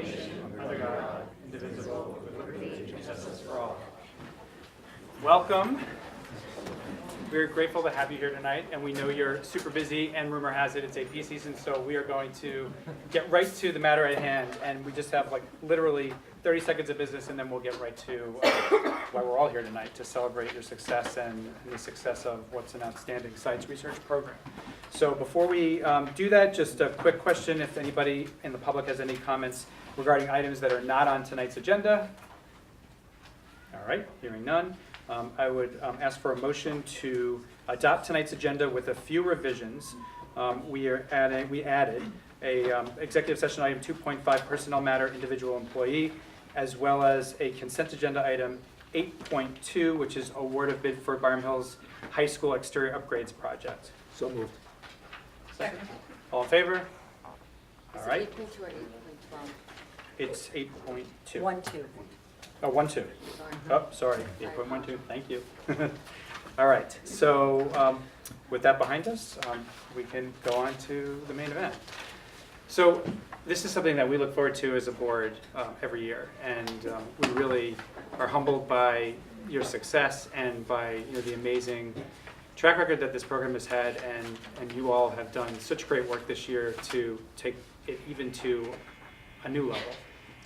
nation, under God, indivisible, with liberty and justice for all. Welcome. We're grateful to have you here tonight, and we know you're super busy, and rumor has it it's AP season, so we are going to get right to the matter at hand, and we just have like literally 30 seconds of business, and then we'll get right to why we're all here tonight, to celebrate your success and the success of what's an outstanding science research program. So before we do that, just a quick question, if anybody in the public has any comments regarding items that are not on tonight's agenda. All right, hearing none. I would ask for a motion to adopt tonight's agenda with a few revisions. We added a executive session item 2.5 personnel matter individual employee, as well as a consent agenda item 8.2, which is award of bid for Byram Hills High School exterior upgrades project. So moved. Second. All in favor? All right. 8.2 or 8.12? It's 8.2. 1.2. Oh, 1.2. Sorry. Oh, sorry, 8.12, thank you. All right, so with that behind us, we can go on to the main event. So this is something that we look forward to as a board every year, and we really are humbled by your success and by the amazing track record that this program has had, and you all have done such great work this year to take it even to a new level.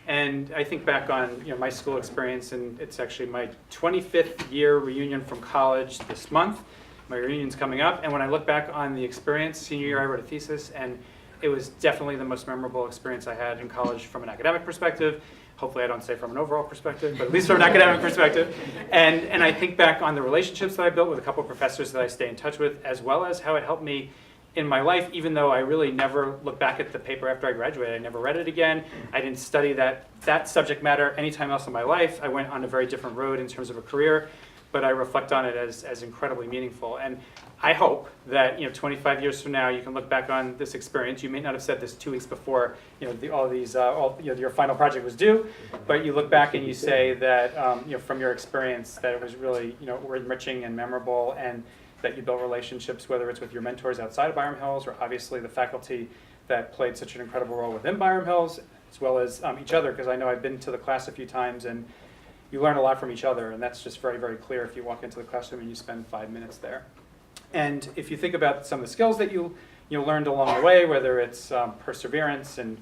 And I think back on my school experience, and it's actually my 25th year reunion from college this month. My reunion's coming up, and when I look back on the experience, senior year I wrote a thesis, and it was definitely the most memorable experience I had in college from an academic perspective. Hopefully I don't say from an overall perspective, but at least from an academic perspective. And I think back on the relationships that I built with a couple of professors that I stay in touch with, as well as how it helped me in my life, even though I really never looked back at the paper after I graduated. I never read it again. I didn't study that subject matter anytime else in my life. I went on a very different road in terms of a career, but I reflect on it as incredibly meaningful. And I hope that 25 years from now, you can look back on this experience. You may not have said this 2 weeks before your final project was due, but you look back and you say that from your experience that it was really enriching and memorable, and that you built relationships, whether it's with your mentors outside of Byram Hills or obviously the faculty that played such an incredible role within Byram Hills, as well as each other, because I know I've been to the class a few times and you learn a lot from each other, and that's just very, very clear if you walk into the classroom and you spend 5 minutes there. And if you think about some of the skills that you learned along the way, whether it's perseverance and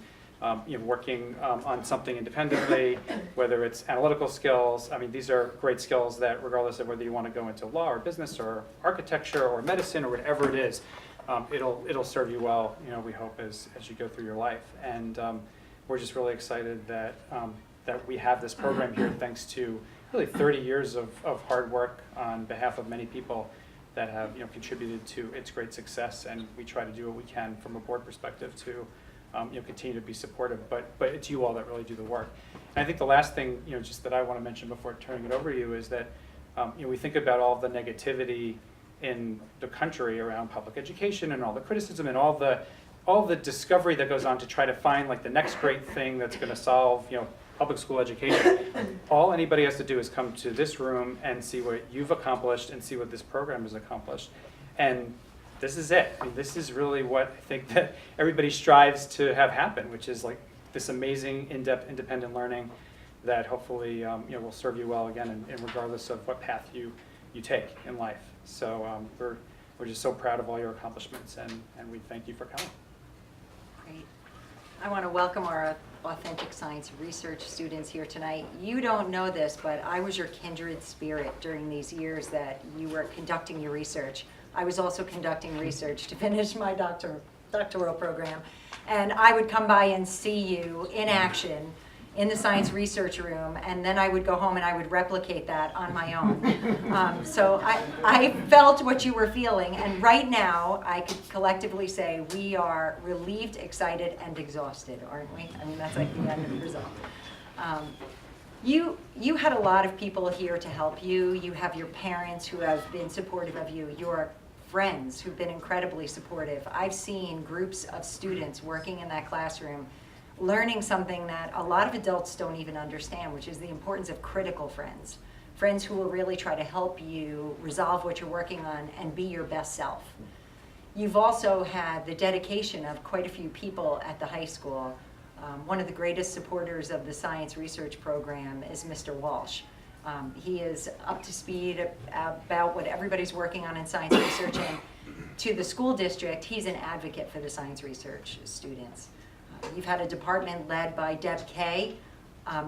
working on something independently, whether it's analytical skills. I mean, these are great skills that regardless of whether you want to go into law or business or architecture or medicine or whatever it is, it'll serve you well, we hope, as you go through your life. And we're just really excited that we have this program here thanks to really 30 years of hard work on behalf of many people that have contributed to its great success, and we try to do what we can from a board perspective to continue to be supportive, but it's you all that really do the work. And I think the last thing, just that I want to mention before turning it over to you is that, we think about all the negativity in the country around public education and all the criticism and all the discovery that goes on to try to find like the next great thing that's going to solve, public school education. All anybody has to do is come to this room and see what you've accomplished and see what this program has accomplished. And this is it. I mean, this is really what I think that everybody strives to have happen, which is like this amazing, in-depth, independent learning that hopefully will serve you well again, and regardless of what path you take in life. So we're just so proud of all your accomplishments, and we thank you for coming. Great. I want to welcome our authentic science research students here tonight. You don't know this, but I was your kindred spirit during these years that you were conducting your research. I was also conducting research to finish my doctoral program. And I would come by and see you in action in the science research room, and then I would go home and I would replicate that on my own. So I felt what you were feeling, and right now I could collectively say we are relieved, excited, and exhausted, aren't we? I mean, that's like the end of the result. You had a lot of people here to help you. You have your parents who have been supportive of you. Your friends who've been incredibly supportive. I've seen groups of students working in that classroom learning something that a lot of adults don't even understand, which is the importance of critical friends. Friends who will really try to help you resolve what you're working on and be your best self. You've also had the dedication of quite a few people at the high school One of the greatest supporters of the science research program is Mr. Walsh. He is up to speed about what everybody's working on in science research, and to the school district, he's an advocate for the science research students. You've had a department led by Deb Kay,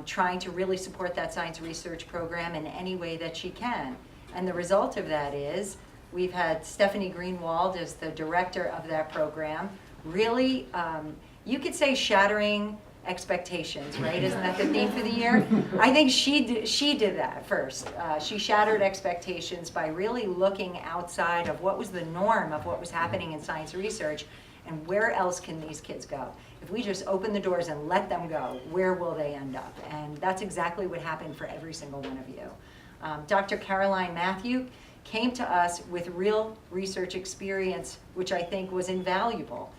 trying to really support that science research program in any way that she can. And the result of that is we've had Stephanie Greenwald as the director of that program, really, you could say shattering expectations, right? Isn't that the theme for the year? I think she did that first. She shattered expectations by really looking outside of what was the norm of what was happening in science research, and where else can these kids go? If we just open the doors and let them go, where will they end up? And that's exactly what happened for every single one of you. Dr. Caroline Matthew came to us with real research experience, which I think was invaluable.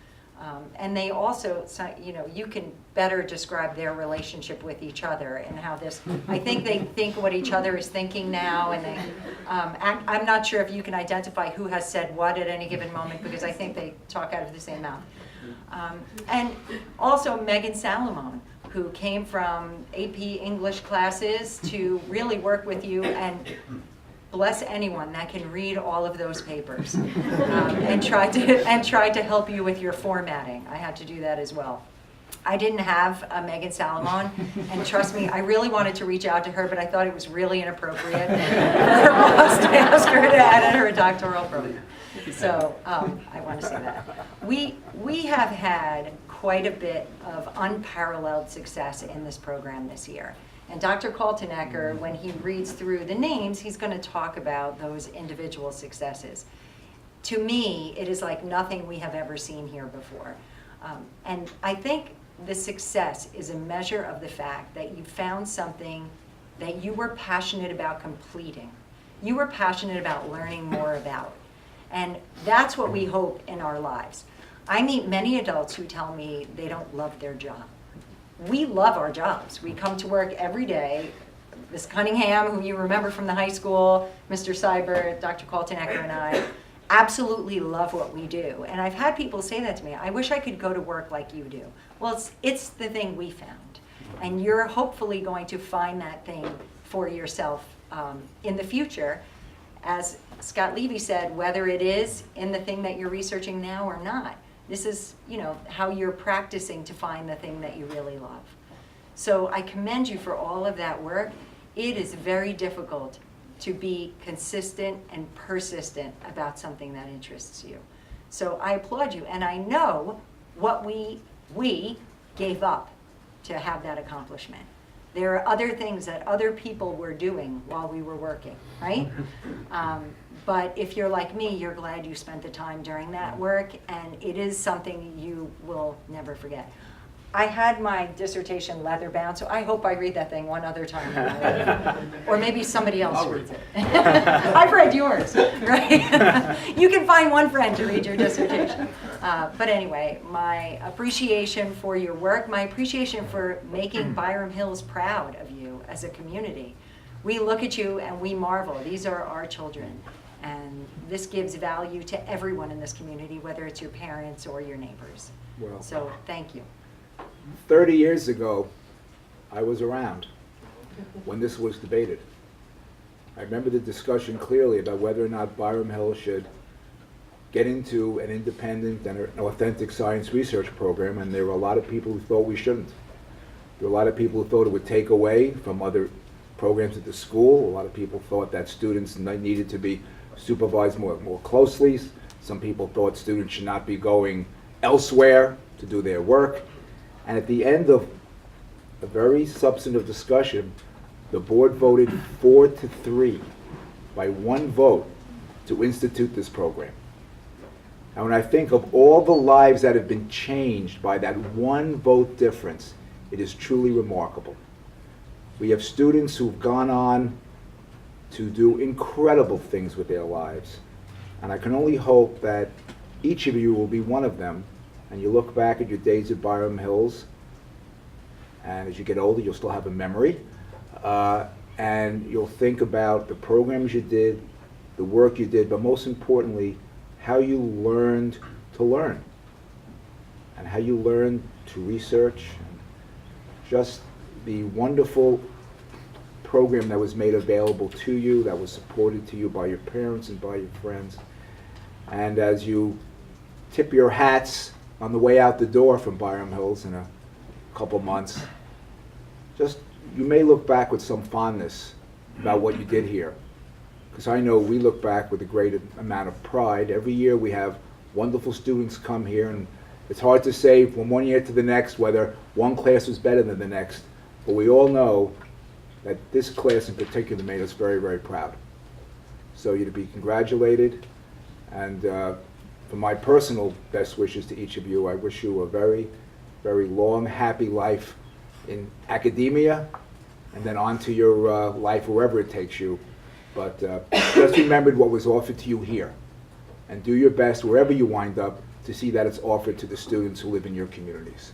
And they also, you know, you can better describe their relationship with each other and how this, I think they think what each other is thinking now, and they, I'm not sure if you can identify who has said what at any given moment, because I think they talk out of the same mouth. And also Megan Salamone, who came from AP English classes to really work with you, and bless anyone that can read all of those papers and try to help you with your formatting. I had to do that as well. I didn't have Megan Salamone, and trust me, I really wanted to reach out to her, but I thought it was really inappropriate for her boss to ask her to edit her doctoral program. So I want to say that. We have had quite a bit of unparalleled success in this program this year. And Dr. Kaltenecker, when he reads through the names, he's going to talk about those individual successes. To me, it is like nothing we have ever seen here before. And I think the success is a measure of the fact that you found something that you were passionate about completing. You were passionate about learning more about. And that's what we hope in our lives. I meet many adults who tell me they don't love their job. We love our jobs. We come to work every day. Ms. Cunningham, who you remember from the high school, Mr. Seibert, Dr. Kaltenecker, and I absolutely love what we do. And I've had people say that to me, I wish I could go to work like you do. Well, it's the thing we found. And you're hopefully going to find that thing for yourself in the future. As Scott Levy said, whether it is in the thing that you're researching now or not, this is, you know, how you're practicing to find the thing that you really love. So I commend you for all of that work. It is very difficult to be consistent and persistent about something that interests you. So I applaud you, and I know what we gave up to have that accomplishment. There are other things that other people were doing while we were working, right? But if you're like me, you're glad you spent the time during that work, and it is something you will never forget. I had my dissertation leather bound, so I hope I read that thing one other time. Or maybe somebody else reads it. I've read yours, right? You can find one friend to read your dissertation. But anyway, my appreciation for your work, my appreciation for making Byram Hills proud of you as a community. We look at you and we marvel. These are our children. And this gives value to everyone in this community, whether it's your parents or your neighbors. Well, So thank you. 30 years ago, I was around when this was debated. I remember the discussion clearly about whether or not Byram Hills should get into an independent and an authentic science research program, and there were a lot of people who thought we shouldn't. There were a lot of people who thought it would take away from other programs at the school. A lot of people thought that students needed to be supervised more closely. Some people thought students should not be going elsewhere to do their work. And at the end of a very substantive discussion, the board voted 4-3 by one vote to institute this program. And when I think of all the lives that have been changed by that one vote difference, it is truly remarkable. We have students who've gone on to do incredible things with their lives. And I can only hope that each of you will be one of them, and you look back at your days at Byram Hills, and as you get older, you'll still have a memory, and you'll think about the programs you did, the work you did, but most importantly, how you learned to learn, and how you learned to research, just the wonderful program that was made available to you, that was supported to you by your parents and by your friends. And as you tip your hats on the way out the door from Byram Hills in a couple months, just, you may look back with some fondness about what you did here. Because I know we look back with a great amount of pride. Every year we have wonderful students come here, and it's hard to say from one year to the next whether one class was better than the next, but we all know that this class in particular made us very, very proud. So you're to be congratulated, and for my personal best wishes to each of you, I wish you a very, very long, happy life in academia, and then on to your life wherever it takes you. But just remember what was offered to you here, and do your best wherever you wind up to see that it's offered to the students who live in your communities.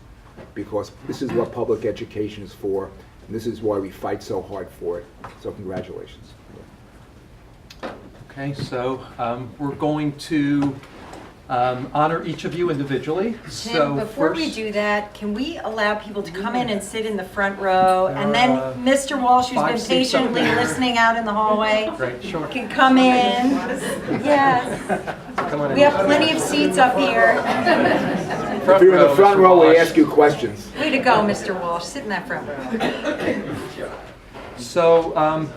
Because this is what public education is for, and this is why we fight so hard for it. So congratulations. Okay, so we're going to honor each of you individually. Tim, before we do that, can we allow people to come in and sit in the front row? And then Mr. Walsh, who's 5 been seats up patiently there. listening out in the hallway, Great, sure. can come in. Yes. Come on in. We have plenty of seats up here. If you're in the front Mr. row, we Walsh. ask you questions. Way to go, Mr. Walsh. Sit in that front row. So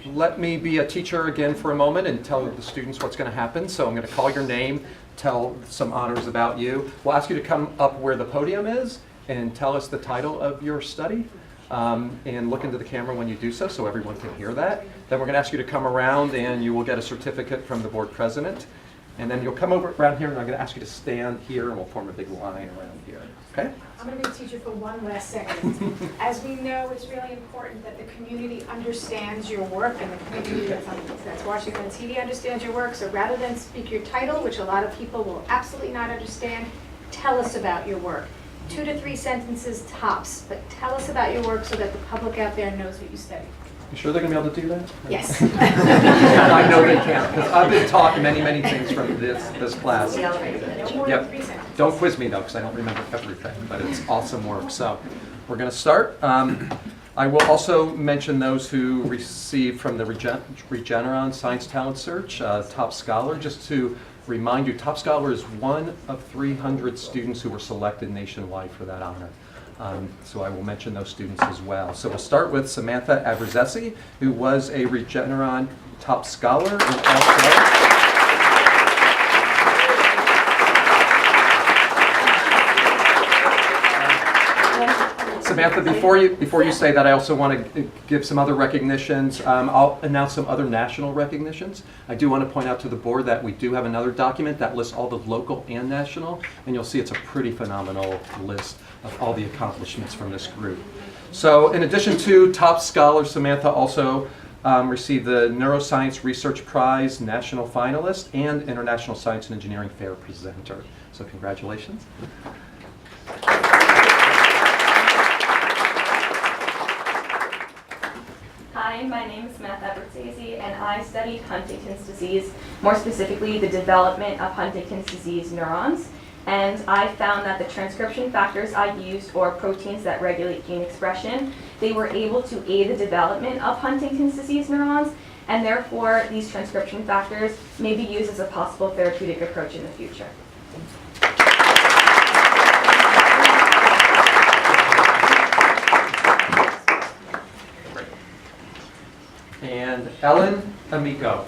let me be a teacher again for a moment and tell the students what's going to happen. So I'm going to call your name, tell some honors about you. We'll ask you to come up where the podium is and tell us the title of your study. And look into the camera when you do so everyone can hear that. Then we're going to ask you to come around and you will get a certificate from the board president. And then you'll come over around here and I'm going to ask you to stand here and we'll form a big line around here. Okay? I'm going to be a teacher for one last second. As we know, it's really important that the community understands your work, and the community that's watching on TV understands your work. So rather than speak your title, which a lot of people will absolutely not understand, tell us about your work. 2 to 3 sentences tops, but tell us about your work so that the public out there knows what you study. You sure they're going to be able to do that? Yes. I know they can, because I've been taught many, many things from this class. No more than Yep. 3 sentences. Don't quiz me though, because I don't remember everything, but it's awesome work. So we're going to start. I will also mention those who received from the Regeneron Science Talent Search, Top Scholar. Just to remind you, Top Scholar is one of 300 students who were selected nationwide for that honor. So I will mention those students as well. So we'll start with Samantha Abrazesi, who was a Regeneron Top Scholar and also Samantha, before you say that, I also want to give some other recognitions. I'll announce some other national recognitions. I do want to point out to the board that we do have another document that lists all the local and national, and you'll see it's a pretty phenomenal list of all the accomplishments from this group. So in addition to Top Scholar, Samantha also received the Neuroscience Research Prize National Finalist and International Science and Engineering Fair Presenter. So congratulations. Hi, my name is Samantha Abrazesi, and I studied Huntington's disease, more specifically the development of Huntington's disease neurons. And I found that the transcription factors I used, or proteins that regulate gene expression, they were able to aid the development of Huntington's disease neurons, and therefore these transcription factors may be used as a possible therapeutic approach in the future. And Ellen Amico.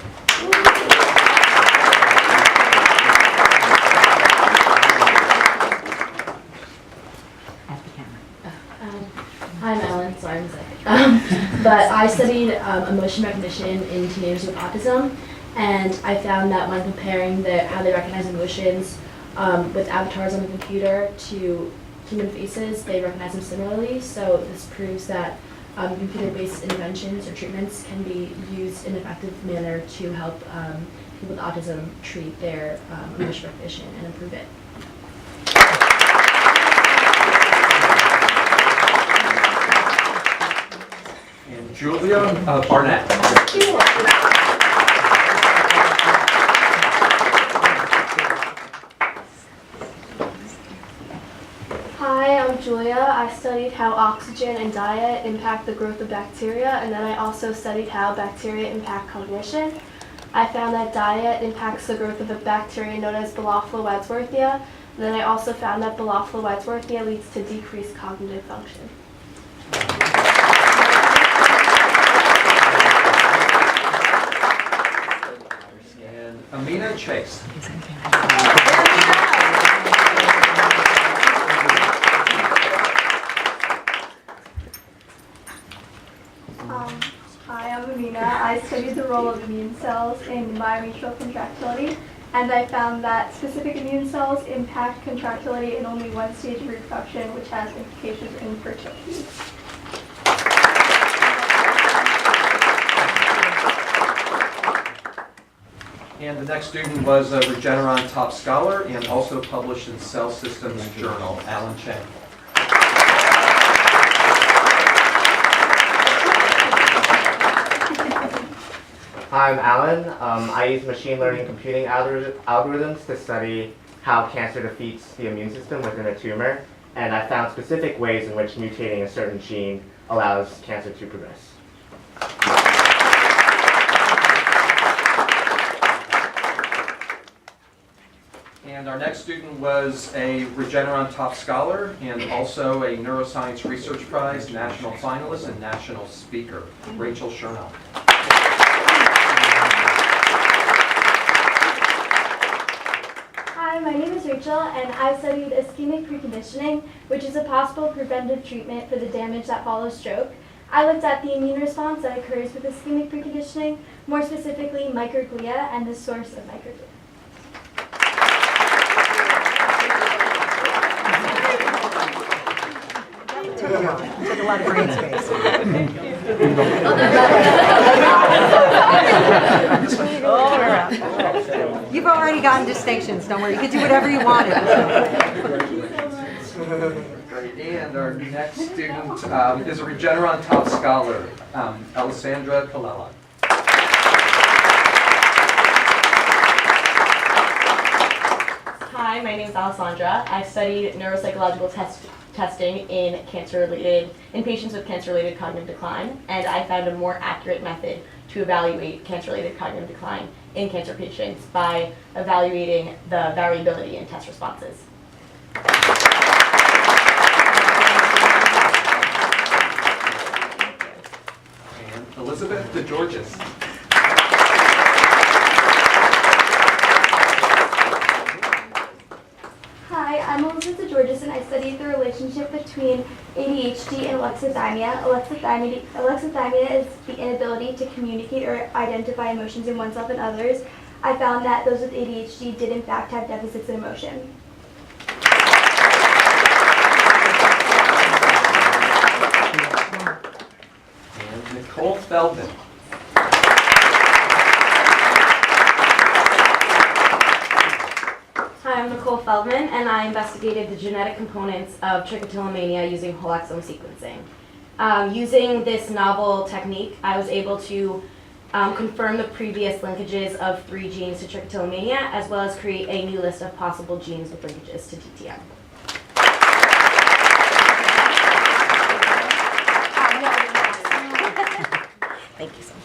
Hi, I'm Ellen. Sorry, I'm sick. But I studied emotion recognition in teenagers with autism, and I found that when comparing how they recognize emotions with avatars on the computer to human faces, they recognize them similarly. So this proves that computer-based interventions or treatments can be used in an effective manner to help people with autism treat their emotion recognition and improve it. And Julia Barnett. Hi, I'm Julia. I studied how oxygen and diet impact the growth of bacteria, and then I also studied how bacteria impact cognition. I found that diet impacts the growth of a bacteria known as Bobcat Wadsworthia. And then I also found that Bobcat Wadsworthia leads to decreased cognitive function. And Amina Chase. Hi, I'm Amina. I studied the role of immune cells in myometrial contractility, and I found that specific immune cells impact contractility in only one stage of reproduction, which has implications in fertility. And the next student was a Regeneron top scholar and also published in Cell Systems Journal, Alan Chang. Hi, I'm Alan. I use machine learning computing algorithms to study how cancer defeats the immune system within a tumor, and I found specific ways in which mutating a certain gene allows cancer to progress. And our next student was a Regeneron top scholar and also a Neuroscience Research Prize national finalist and national speaker, Rachel Chernow. Hi, my name is Rachel, and I studied ischemic preconditioning, which is a possible preventive treatment for the damage that follows stroke. I looked at the immune response that occurs with ischemic preconditioning, more specifically microglia and the source of microglia. Took a lot of brain space. You've already gotten distinctions, don't worry. You can do whatever you wanted. Great. And our next student is a Regeneron top scholar, Alessandra Colella. Hi, my name is Alessandra. I studied neuropsychological testing in patients with cancer-related cognitive decline, and I found a more accurate method to evaluate cancer-related cognitive decline in cancer patients by evaluating the variability in test responses. And Elizabeth DeGeorgis. Hi, I'm Elizabeth DeGeorgis, and I studied the relationship between ADHD and alexithymia. Alexithymia is the inability to communicate or identify emotions in oneself and others. I found that those with ADHD did in fact have deficits in emotion. And Nicole Feldman. Hi, I'm Nicole Feldman, and I investigated the genetic components of trichotillomania using whole exome sequencing. Using this novel technique, I was able to confirm the previous linkages of 3 genes to trichotillomania, as well as create a new list of possible genes with linkages to DTM. Thank you so much.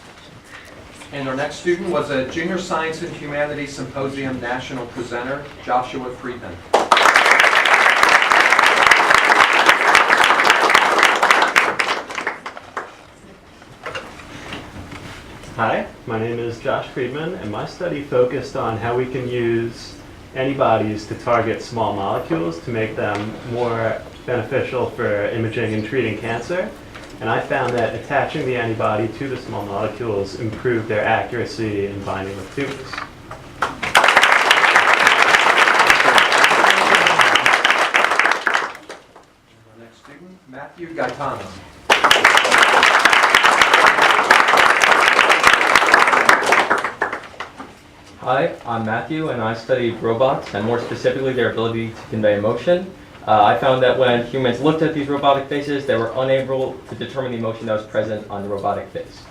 And our next student was a Junior Science and Humanities Symposium national presenter, Joshua Friedman. Hi, my name is Josh Friedman, and my study focused on how we can use antibodies to target small molecules to make them more beneficial for imaging and treating cancer. And I found that attaching the antibody to the small molecules improved their accuracy in binding with tumors. Our next student, Matthew Gaetano. Hi, I'm Matthew, and I studied robots, and more specifically their ability to convey emotion. I found that when humans looked at these robotic faces, they were unable to determine the emotion that was present on the robotic face.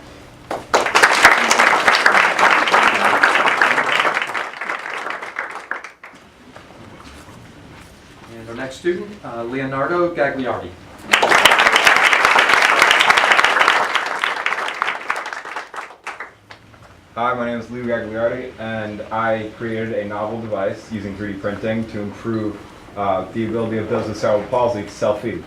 And our next student, Leonardo Gagliardi. Hi, my name is Lou Gagliardi, and I created a novel device using 3D printing to improve the ability of those with cerebral palsy to self-feed.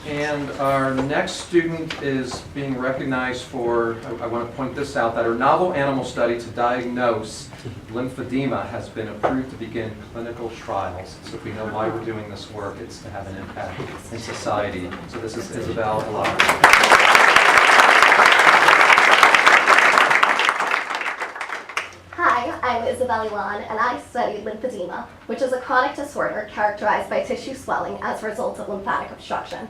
And our next student is being recognized for, I want to point this out, that her novel animal study to diagnose lymphedema has been approved to begin clinical trials. So if we know why we're doing this work, it's to have an impact in society. So this is Isabel Hilari. Hi, I'm Isabel Ilan, and I study lymphedema, which is a chronic disorder characterized by tissue swelling as a result of lymphatic obstruction.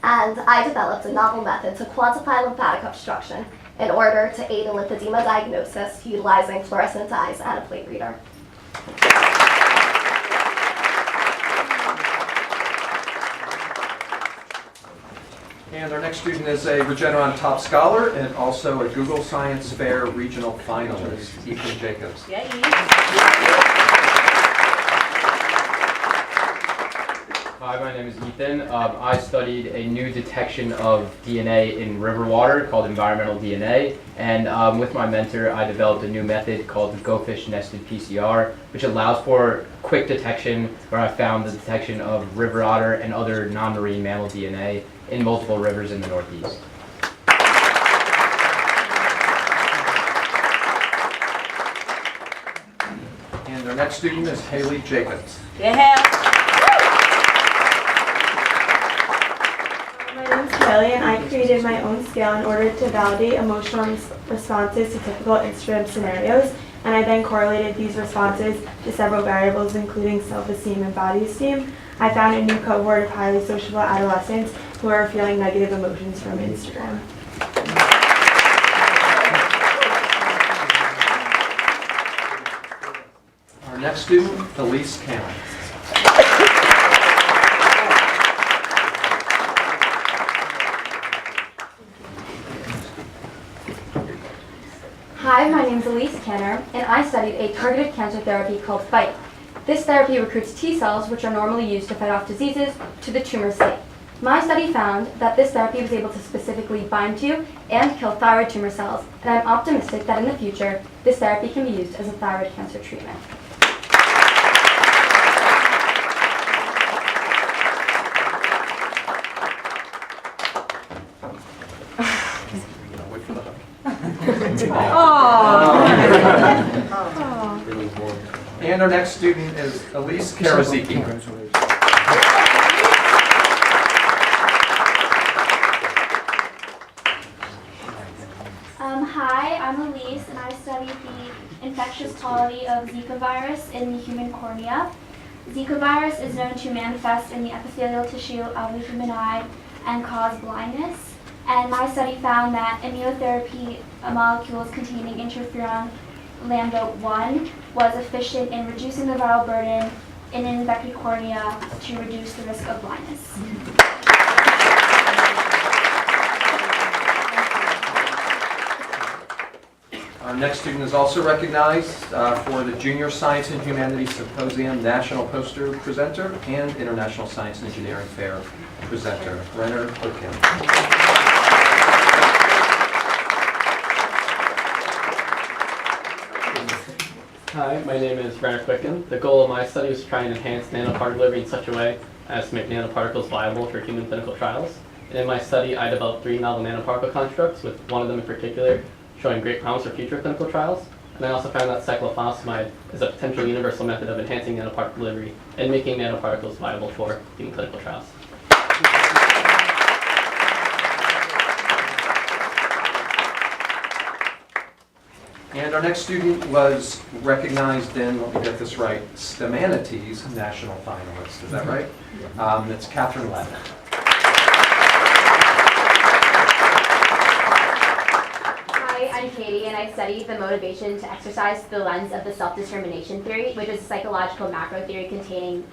And I developed a novel method to quantify lymphatic obstruction in order to aid in lymphedema diagnosis utilizing fluorescent dyes and a plate reader. And our next student is a Regeneron top scholar and also a Google Science Fair regional finalist, Ethan Jacobs. Hi, my name is Ethan. I studied a new detection of DNA in river water called environmental DNA, and with my mentor I developed a new method called the GoFish nested PCR, which allows for quick detection, where I found the detection of river otter and other non-marine mammal DNA in multiple rivers in the Northeast. And our next student is Haley Jacobs. My name is Kelly, and I created my own scale in order to validate emotional responses to typical Instagram scenarios, and I then correlated these responses to several variables including self-esteem and body esteem. I found a new cohort of highly sociable adolescents who are feeling negative emotions from Instagram. Our next student, Elise Cannon. Hi, my name is Elise Kenner, and I studied a targeted cancer therapy called FIGHT. This therapy recruits T cells, which are normally used to fight off diseases, to the tumor site. My study found that this therapy was able to specifically bind to and kill thyroid tumor cells, and I'm optimistic that in the future, this therapy can be used as a thyroid cancer treatment. And our next student is Elise Karaziki. Hi, I'm Elise, and I studied the infectious quality of Zika virus in the human cornea. Zika virus is known to manifest in the epithelial tissue of the human eye and cause blindness. And my study found that immunotherapy molecules containing interferon lambda 1 was efficient in reducing the viral burden in an infected cornea to reduce the risk of blindness. Our next student is also recognized for the Junior Science and Humanities Symposium National Poster Presenter and International Science and Engineering Fair Presenter, Renner Oaken. Hi, my name is Renner Quicken. The goal of my study was to try and enhance nanoparticle delivery in such a way as to make nanoparticles viable for human clinical trials. And in my study, I developed 3 novel nanoparticle constructs, with one of them in particular showing great promise for future clinical trials. And I also found that cyclophosphamide is a potential universal method of enhancing nanoparticle delivery and making nanoparticles viable for human clinical trials. And our next student was recognized in, let me get this right, STEManities National Finalist. Is that right? It's Catherine Levin. Hi, I'm Katie, and I studied the motivation to exercise through the lens of the self-determination theory, which is a psychological macro theory containing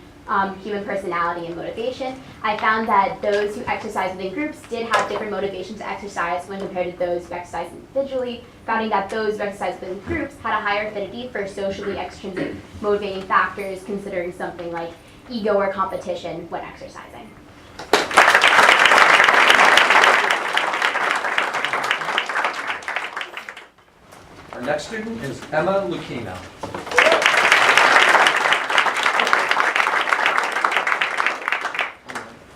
human personality and motivation. I found that those who exercise within groups did have different motivations to exercise when compared to those who exercise individually, finding that those who exercise within groups had a higher affinity for socially extrinsic motivating factors, considering something like ego or competition when exercising. next student is Emma Lucchino.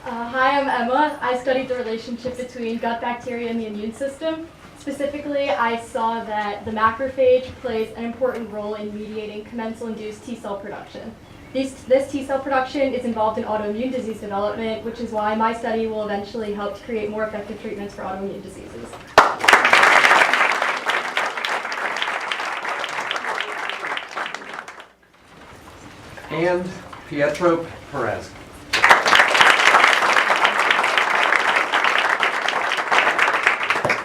Hi, I'm Emma. I studied the relationship between gut bacteria and the immune system. Specifically, I saw that the macrophage plays an important role in mediating commensal-induced T cell production. This T cell production is involved in autoimmune disease development, which is why my study will eventually help to create more effective treatments for autoimmune diseases. And Pietro Perez.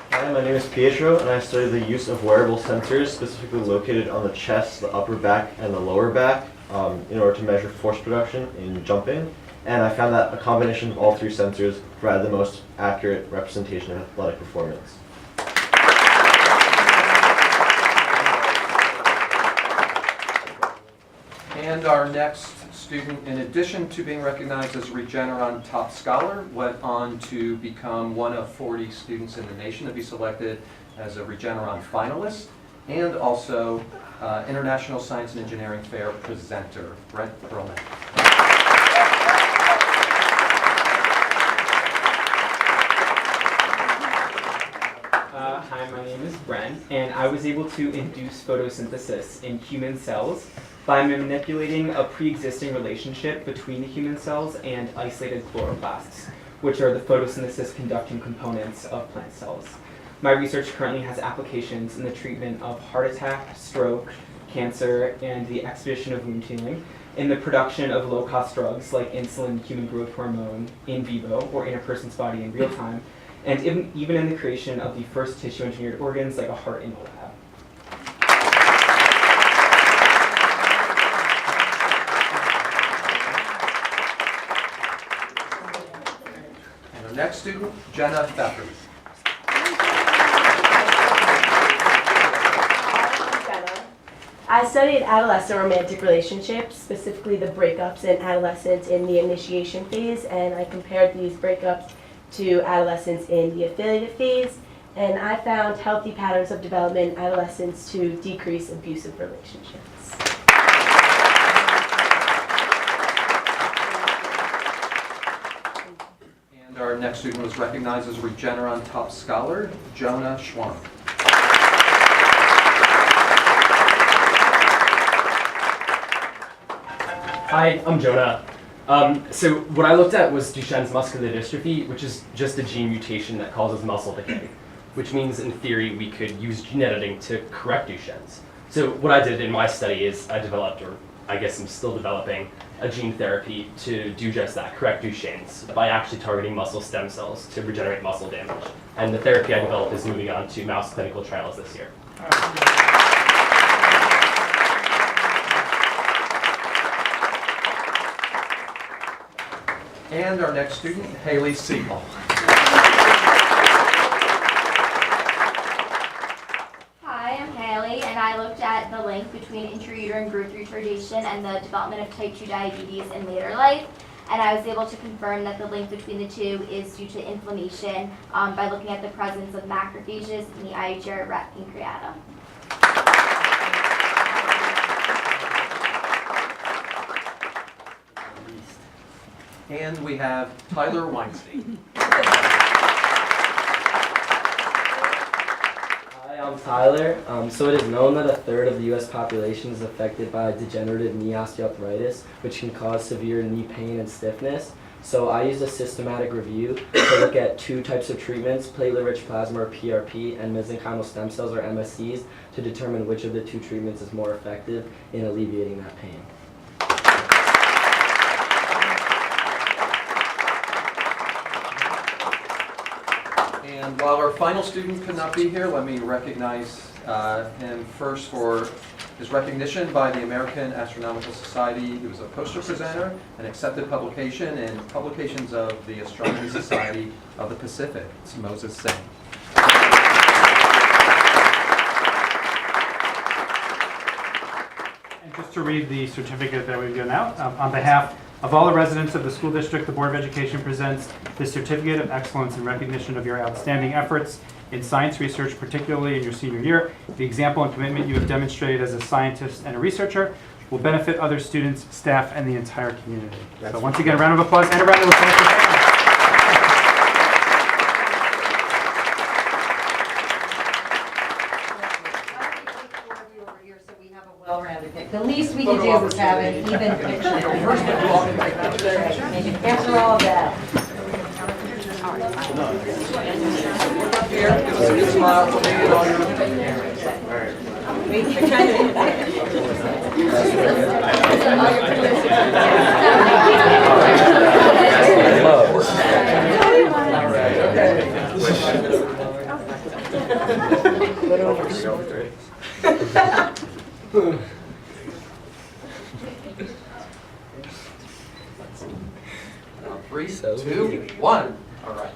Hi, my name is Pietro, and I study the use of wearable sensors, specifically located on the chest, the upper back, and the lower back, in order to measure force production in jumping. And I found that a combination of all three sensors provided the most accurate representation of athletic performance. And our next student, in addition to being recognized as Regeneron Top Scholar, went on to become one of 40 students in the nation to be selected as a Regeneron finalist, and also International Science and Engineering Fair presenter, Brent Perlman. Hi, my name is Brent, and I was able to induce photosynthesis in human cells by manipulating a pre-existing relationship between the human cells and isolated chloroplasts, which are the photosynthesis conducting components of plant cells. My research currently has applications in the treatment of heart attack, stroke, cancer, and the expedition of wound healing, in the production of low-cost drugs like insulin, human growth hormone, in vivo, or in a person's body in real time, and even in the creation of the first tissue-engineered organs like a heart in a lab. And our next student, Jenna Theffers. I studied adolescent romantic relationships, specifically the breakups in adolescents in the initiation phase, and I compared these breakups to adolescents in the affiliative phase, and I found healthy patterns of development in adolescents to decrease abusive relationships. And our next student was recognized as Regeneron Top Scholar, Jonah Schwarm. Hi, I'm Jonah. So what I looked at was Duchenne's muscular dystrophy, which is just a gene mutation that causes muscle decay, which means in theory we could use gene editing to correct Duchenne's. So what I did in my study is I developed, or I guess I'm still developing, a gene therapy to do just that, correct Duchenne's, by actually targeting muscle stem cells to regenerate muscle damage. And the therapy I developed is moving on to mouse clinical trials this year. And our next student, Haley Siegel. Hi, I'm Haley, and I looked at the link between intrauterine growth retardation and the development of type 2 diabetes in later life. And I was able to confirm that the link between the two is due to inflammation by looking at the presence of macrophages in the IHR rat pancreata. And we have Tyler Weinstein. Hi, I'm Tyler. So it is known that a third of the U.S. population is affected by degenerative knee osteoarthritis, which can cause severe knee pain and stiffness. So I used a systematic review to look at two types of treatments, platelet-rich plasma or PRP and mesenchymal stem cells or MSCs, to determine which of the two treatments is more effective in alleviating that pain. And while our final student could not be here, let me recognize him first for his recognition by the American Astronomical Society. He was a poster presenter, an accepted publication in Publications of the Astronomy Society of the Pacific. It's Moses Singh. And just to read the certificate that we've given out, on behalf Of all the residents of the school district, the Board of Education presents this Certificate of Excellence in recognition of your outstanding efforts in science research, particularly in your senior year. The example and commitment you have demonstrated as a scientist and a researcher will benefit other students, staff, and the entire community. So once again, a round of applause and a round of applause for them. The least we can do is have an even picture. After all of that. Three, two, one. All right.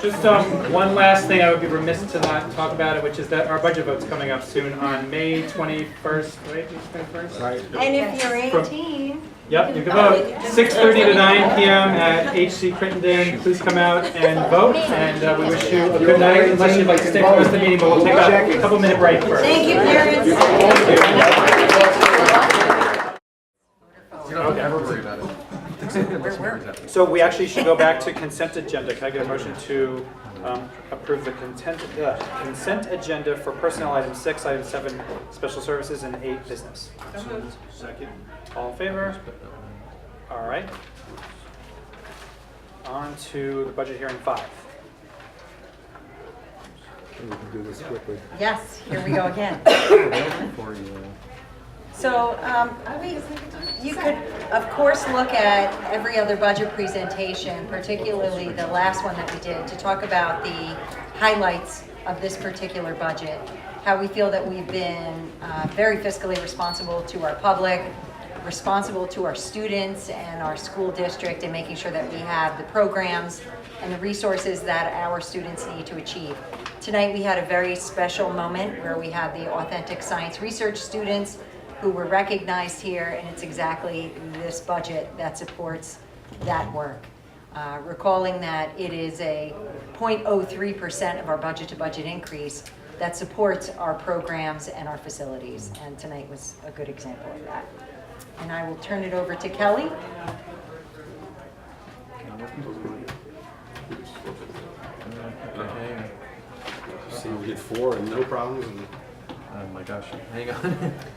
Just one last thing, I would be remiss to not talk about it, which is that our budget vote's coming up soon on May 21st, right? 21st? Right. And if you're 18. Yep, you can vote. 6:30 to 9 p.m. at HC Crittenden. Please come out and vote, and we wish you a good night, unless you'd like to stay for the rest of the meeting, but we'll take a couple-minute break first. Thank you, parents. You don't ever worry about it. So we actually should go back to consent agenda. Can I get a motion to approve the consent agenda for personnel item 6, item 7, special services, and 8, business? Second. All in favor? All right. On to the budget hearing 5. We can do this quickly. Yes, here we go again. So you could, of course, look at every other budget presentation, particularly the last one that we did, to talk about the highlights of this particular budget, how we feel that we've been very fiscally responsible to our public, responsible to our students and our school district, and making sure that we have the programs and the resources that our students need to achieve. Tonight we had a very special moment where we had the authentic science research students who were recognized here, and it's exactly this budget that supports that work. Recalling that it is a 0.03% of our budget-to-budget increase that supports our programs and our facilities, and tonight was a good example of that. And I will turn it over to Kelly. See, we get 4 and no problems. Oh my gosh, hang on.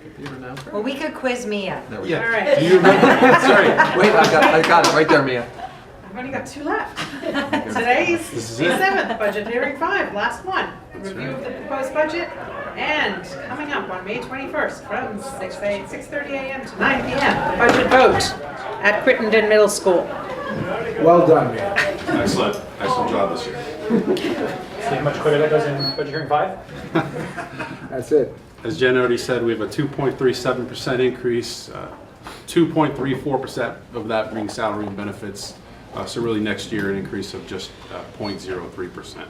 Computer now. Well, we could quiz Mia. There we Yeah. go. All right. Do you remember? Sorry. Wait, I got it right there, Mia. I've only got 2 left. Today's This is May it. 7th, budget hearing 5, last one. Review of the proposed budget, and coming up on May 21st from 6:30 a.m. to 9 p.m. Budget vote at Crittenden Middle School. Well done, man. Excellent. Excellent job this year. See how much quicker that goes in budget hearing 5? That's it. As Jen already said, we have a 2.37% increase, 2.34% of that being salary and benefits. So really next year, an increase of just 0.03%.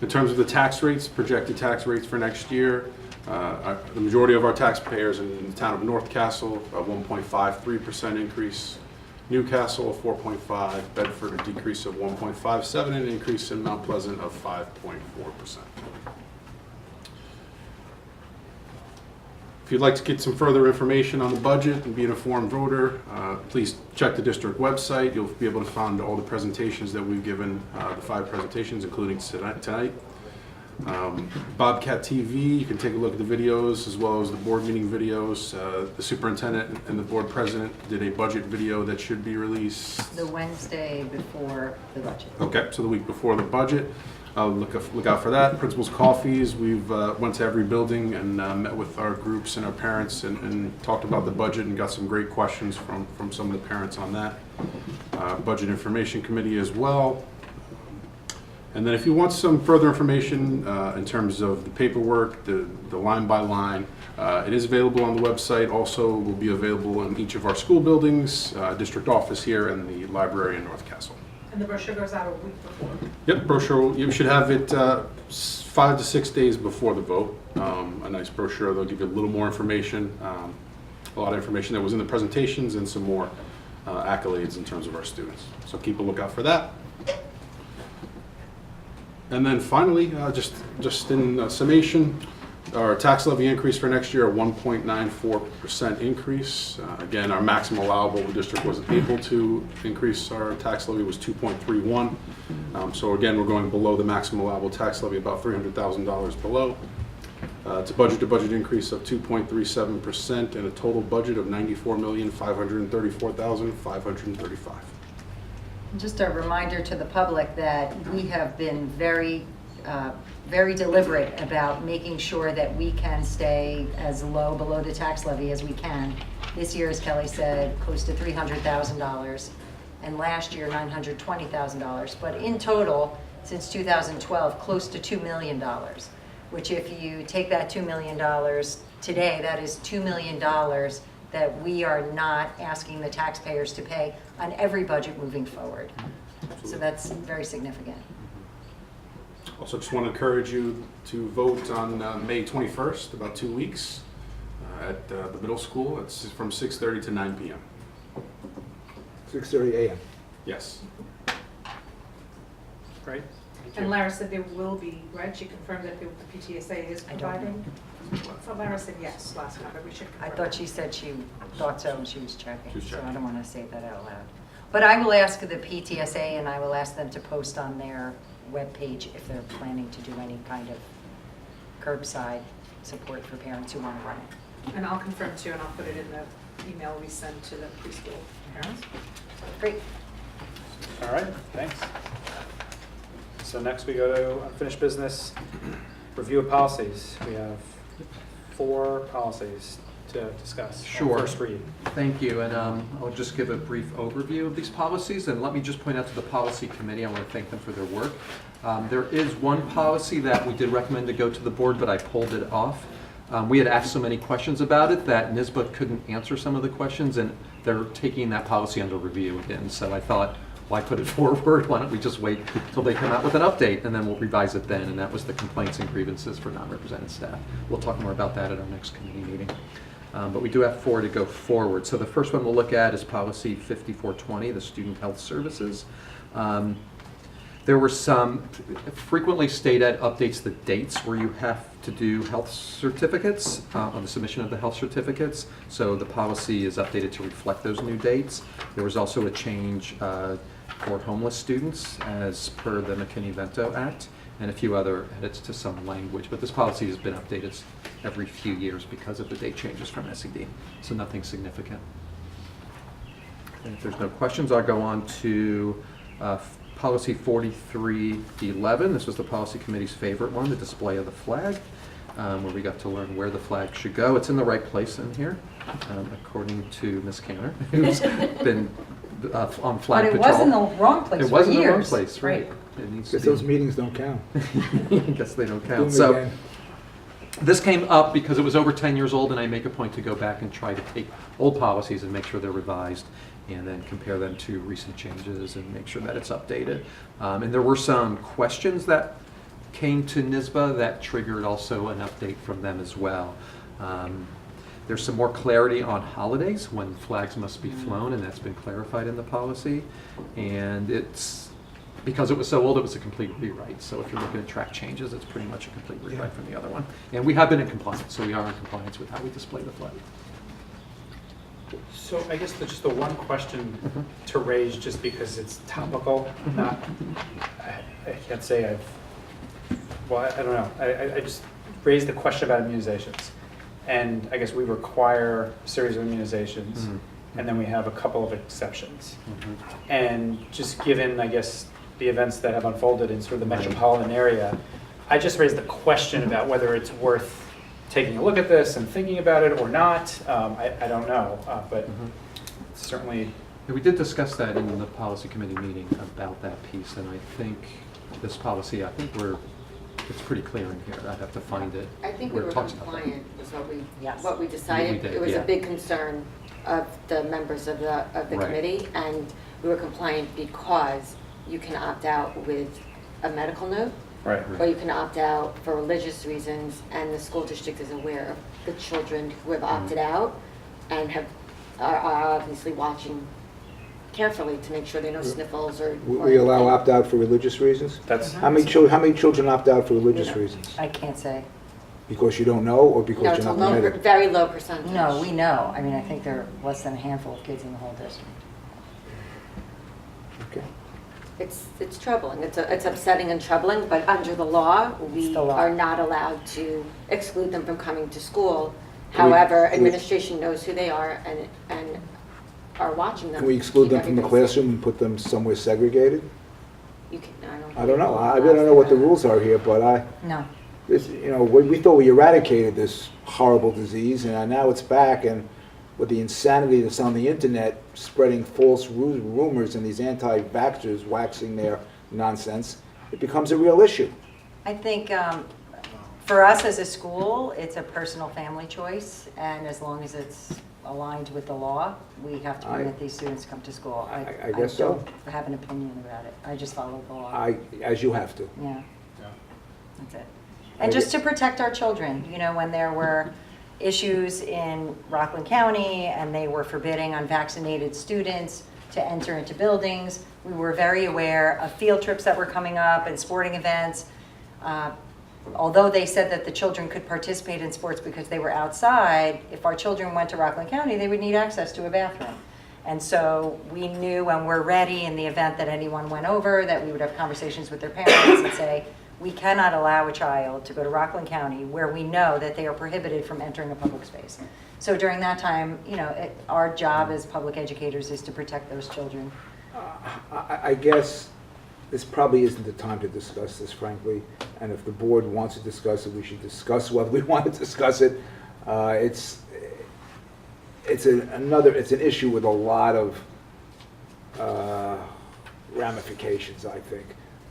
In terms of the tax rates, projected tax rates for next year, the majority of our taxpayers in the town of North Castle, a 1.53% increase. Newcastle, a 4.5%, Bedford, a decrease of 1.57%, and an increase in Mount Pleasant of 5.4%. If you'd like to get some further information on the budget and be an informed voter, please check the district website. You'll be able to find all the presentations that we've given, the 5 presentations, including tonight. Bobcat TV, you can take a look at the videos as well as the board meeting videos. The superintendent and the board president did a budget video that should be released The Wednesday before the budget. Okay, so the week before the budget. Look out for that. Principals' coffees. We've went to every building and met with our groups and our parents and talked about the budget and got some great questions from some of the parents on that. Budget Information Committee as well. And then if you want some further information in terms of the paperwork, the line by line, it is available on the website. Also will be available in each of our school buildings, district office here, and the library in North Castle. And the brochure goes out a week before. Yep, brochure, you should have it 5 to 6 days before the vote. A nice brochure, they'll give you a little more information, a lot of information that was in the presentations and some more accolades in terms of our students. So keep a lookout for that. And then finally, just in summation, our tax levy increase for next year, a 1.94% increase. Again, our maximum allowable, the district was able to increase our tax levy was 2.31. So again, we're going below the maximum allowable tax levy, about $300,000 below. It's a budget-to-budget increase of 2.37% and a total budget of $94,534,535. Just a reminder to the public that we have been very deliberate about making sure that we can stay as low below the tax levy as we can. This year, as Kelly said, close to $300,000, and last year, $920,000. But in total, since 2012, close to $2 million, which if you take that $2 million today, that is $2 million that we are not asking the taxpayers to pay on every budget moving forward. So that's very significant. Also, just want to encourage you to vote on May 21st, about 2 weeks, at the middle school. It's from 6:30 to 9 p.m. 6:30 a.m. Yes. Great. And Lara said there will be, right? She confirmed that the PTSA is providing. So Lara said yes last time, but we should confirm. I thought she said she thought so and she was checking. She was checking. So I don't want to say that out loud. But I will ask the PTSA and I will ask them to post on their webpage if they're planning to do any kind of curbside support for parents who want to run it. And I'll confirm too, and I'll put it in the email we send to the preschool parents. Great. All right, thanks. So next we go to unfinished business, review of policies. We have 4 policies to discuss. Sure. First read. Thank you, and I'll just give a brief overview of these policies, and let me just point out to the policy committee, I want to thank them for their work. There is one policy that we did recommend to go to the board, but I pulled it off. We had asked so many questions about it that NYSBA couldn't answer some of the questions, and they're taking that policy under review again. So I thought, why put it forward? Why don't we just wait till they come out with an update, and then we'll revise it then, and that was the complaints and grievances for non-represented staff. We'll talk more about that at our next committee meeting. But we do have 4 to go forward. So the first one we'll look at is policy 5420, the student health services. There were some frequently state ed updates the dates where you have to do health certificates on the submission of the health certificates. So the policy is updated to reflect those new dates. There was also a change for homeless students as per the McKinney-Vento Act, and a few other edits to some language. But this policy has been updated every few years because of the date changes from SED, so nothing significant. And if there's no questions, I'll go on to policy 4311. This was the policy committee's favorite one, the display of the flag, where we got to learn where the flag should go. It's in the right place in here, according to Ms. Canner, who's been on flag patrol. But it was in the wrong place for years. It was in the wrong place, right. It needs to Guess be. those meetings don't count. I guess they don't Do count. them So again. this came up because it was over 10 years old, and I make a point to go back and try to take old policies and make sure they're revised, and then compare them to recent changes and make sure that it's updated. And there were some questions that came to NYSBA that triggered also an update from them as well. There's some more clarity on holidays when flags must be flown, and that's been clarified in the policy. And it's, because it was so old, it was a complete rewrite. So if you're looking at track changes, it's pretty much a complete rewrite from the other one. And we have been in compliance, so we are in compliance with how we display the flag. So I guess just the one question to raise, just because it's topical, not, I can't say I don't know. I just raised the question about immunizations. And I guess we require a series of immunizations, and then we have a couple of exceptions. And just given, I guess, the events that have unfolded in sort of the metropolitan area, I just raised the question about whether it's worth taking a look at this and thinking about it or not. I don't know, but certainly. Yeah, we did discuss that in the policy committee meeting about that piece, and I think this policy, it's pretty clear in here. I'd have to find it. I think we where were it talks about that. compliant is what we decided. We did, it was yeah. a big concern of the members of the Right. committee, and we were compliant because you can opt out with a medical note, Right. or you can opt out for religious reasons, and the school district is aware of the children who have opted out and are obviously watching carefully to make sure there are no sniffles or. We allow opt-out for religious reasons? That's. How many children opt out for religious reasons? I can't say. Because you don't know, or because No, you're it's a not low, permitted? very low percentage. No, we know. I mean, I think there are less than a handful of kids in the whole district. Okay. It's troubling. It's upsetting and troubling, but under the law, we the law. are not allowed to exclude them from coming to school. Can we- However, can we- administration knows who they are and are watching them. Can we exclude keep them from the everybody safe. classroom and put them somewhere segregated? You can, I don't know. I really don't know what the rules are here, but No. we thought we eradicated this horrible disease, and now it's back, and with the insanity that's on the internet, spreading false rumors and these anti-vaxxers waxing their nonsense, it becomes a real issue. I think for us as a school, it's a personal family choice, and as long as it's aligned with the law, we have to permit these students to come to school. I guess so. don't have an opinion about it. I just follow the law. As you have to. Yeah. That's it. And just to protect our children, when there were issues in Rockland County and they were forbidding unvaccinated students to enter into buildings, we were very aware of field trips that were coming up and sporting events. Although they said that the children could participate in sports because they were outside, if our children went to Rockland County, they would need access to a bathroom. And so we knew when we're ready in the event that anyone went over, that we would have conversations with their parents and say, we cannot allow a child to go to Rockland County where we know that they are prohibited from entering a public space. So during that time, our job as public educators is to protect those children. I guess this probably isn't the time to discuss this, frankly, and if the board wants to discuss it, we should discuss whether we want to discuss it. It's an issue with a lot of ramifications, I think.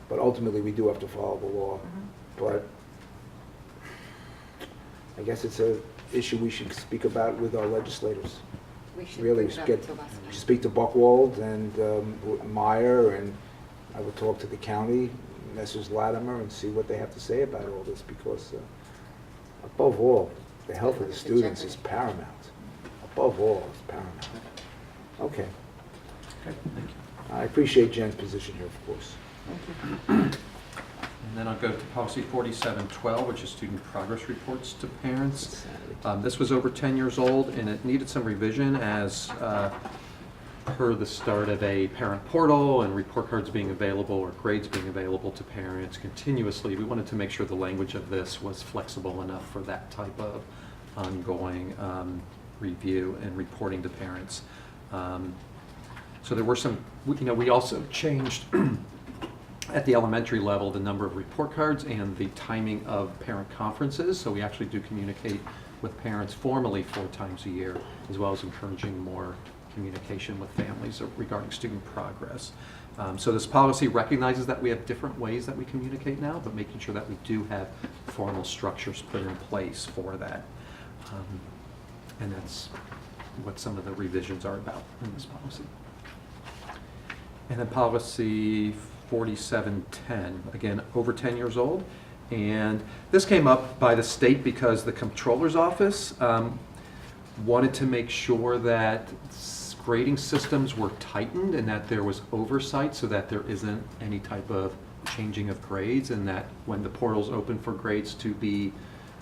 But ultimately, we do have to follow the law. But I guess it's an issue we should speak about with our legislators. We should Really, bring it up get, to us. speak to Buchwald and Meyer, and I will talk to the county, Messrs. Latimer, and see what they have to say about all this, because above all, the health of the students is paramount. Above all, it's paramount. Okay. I appreciate Jen's position here, of course. And then I'll go to policy 4712, which is student progress reports to parents. This was over 10 years old, and it needed some revision as per the start of a parent portal and report cards being available or grades being available to parents continuously. We wanted to make sure the language of this was flexible enough for that type of ongoing review and reporting to parents. So there were some, we also changed at the elementary level the number of report cards and the timing of parent conferences. So we actually do communicate with parents formally 4 times a year, as well as encouraging more communication with families regarding student progress. So this policy recognizes that we have different ways that we communicate now, but making sure that we do have formal structures put in place for that. And that's what some of the revisions are about in this policy. And then policy 4710, again, over 10 years old. And this came up by the state because the comptroller's office wanted to make sure that grading systems were tightened and that there was oversight so that there isn't any type of changing of grades, and that when the portal's open for grades to be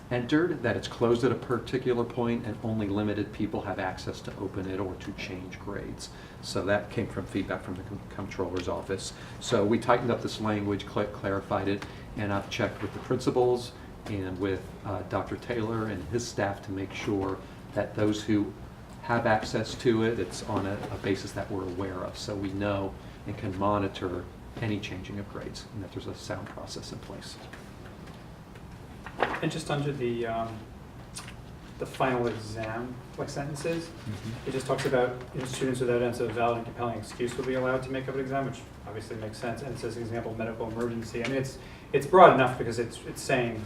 entered, that it's closed at a particular point and only limited people have access to open it or to change grades. So that came from feedback from the comptroller's office. So we tightened up this language, clarified it, and I've checked with the principals and with Dr. Taylor and his staff to make sure that those who have access to it, it's on a basis that we're aware of, so we know and can monitor any changing of grades, and that there's a sound process in place. And just under the final exam, like sentences, it just talks about students with evidence of a valid and compelling excuse will be allowed to make up an exam, which obviously makes sense. And it says, example, medical emergency. I mean, it's broad enough because it's saying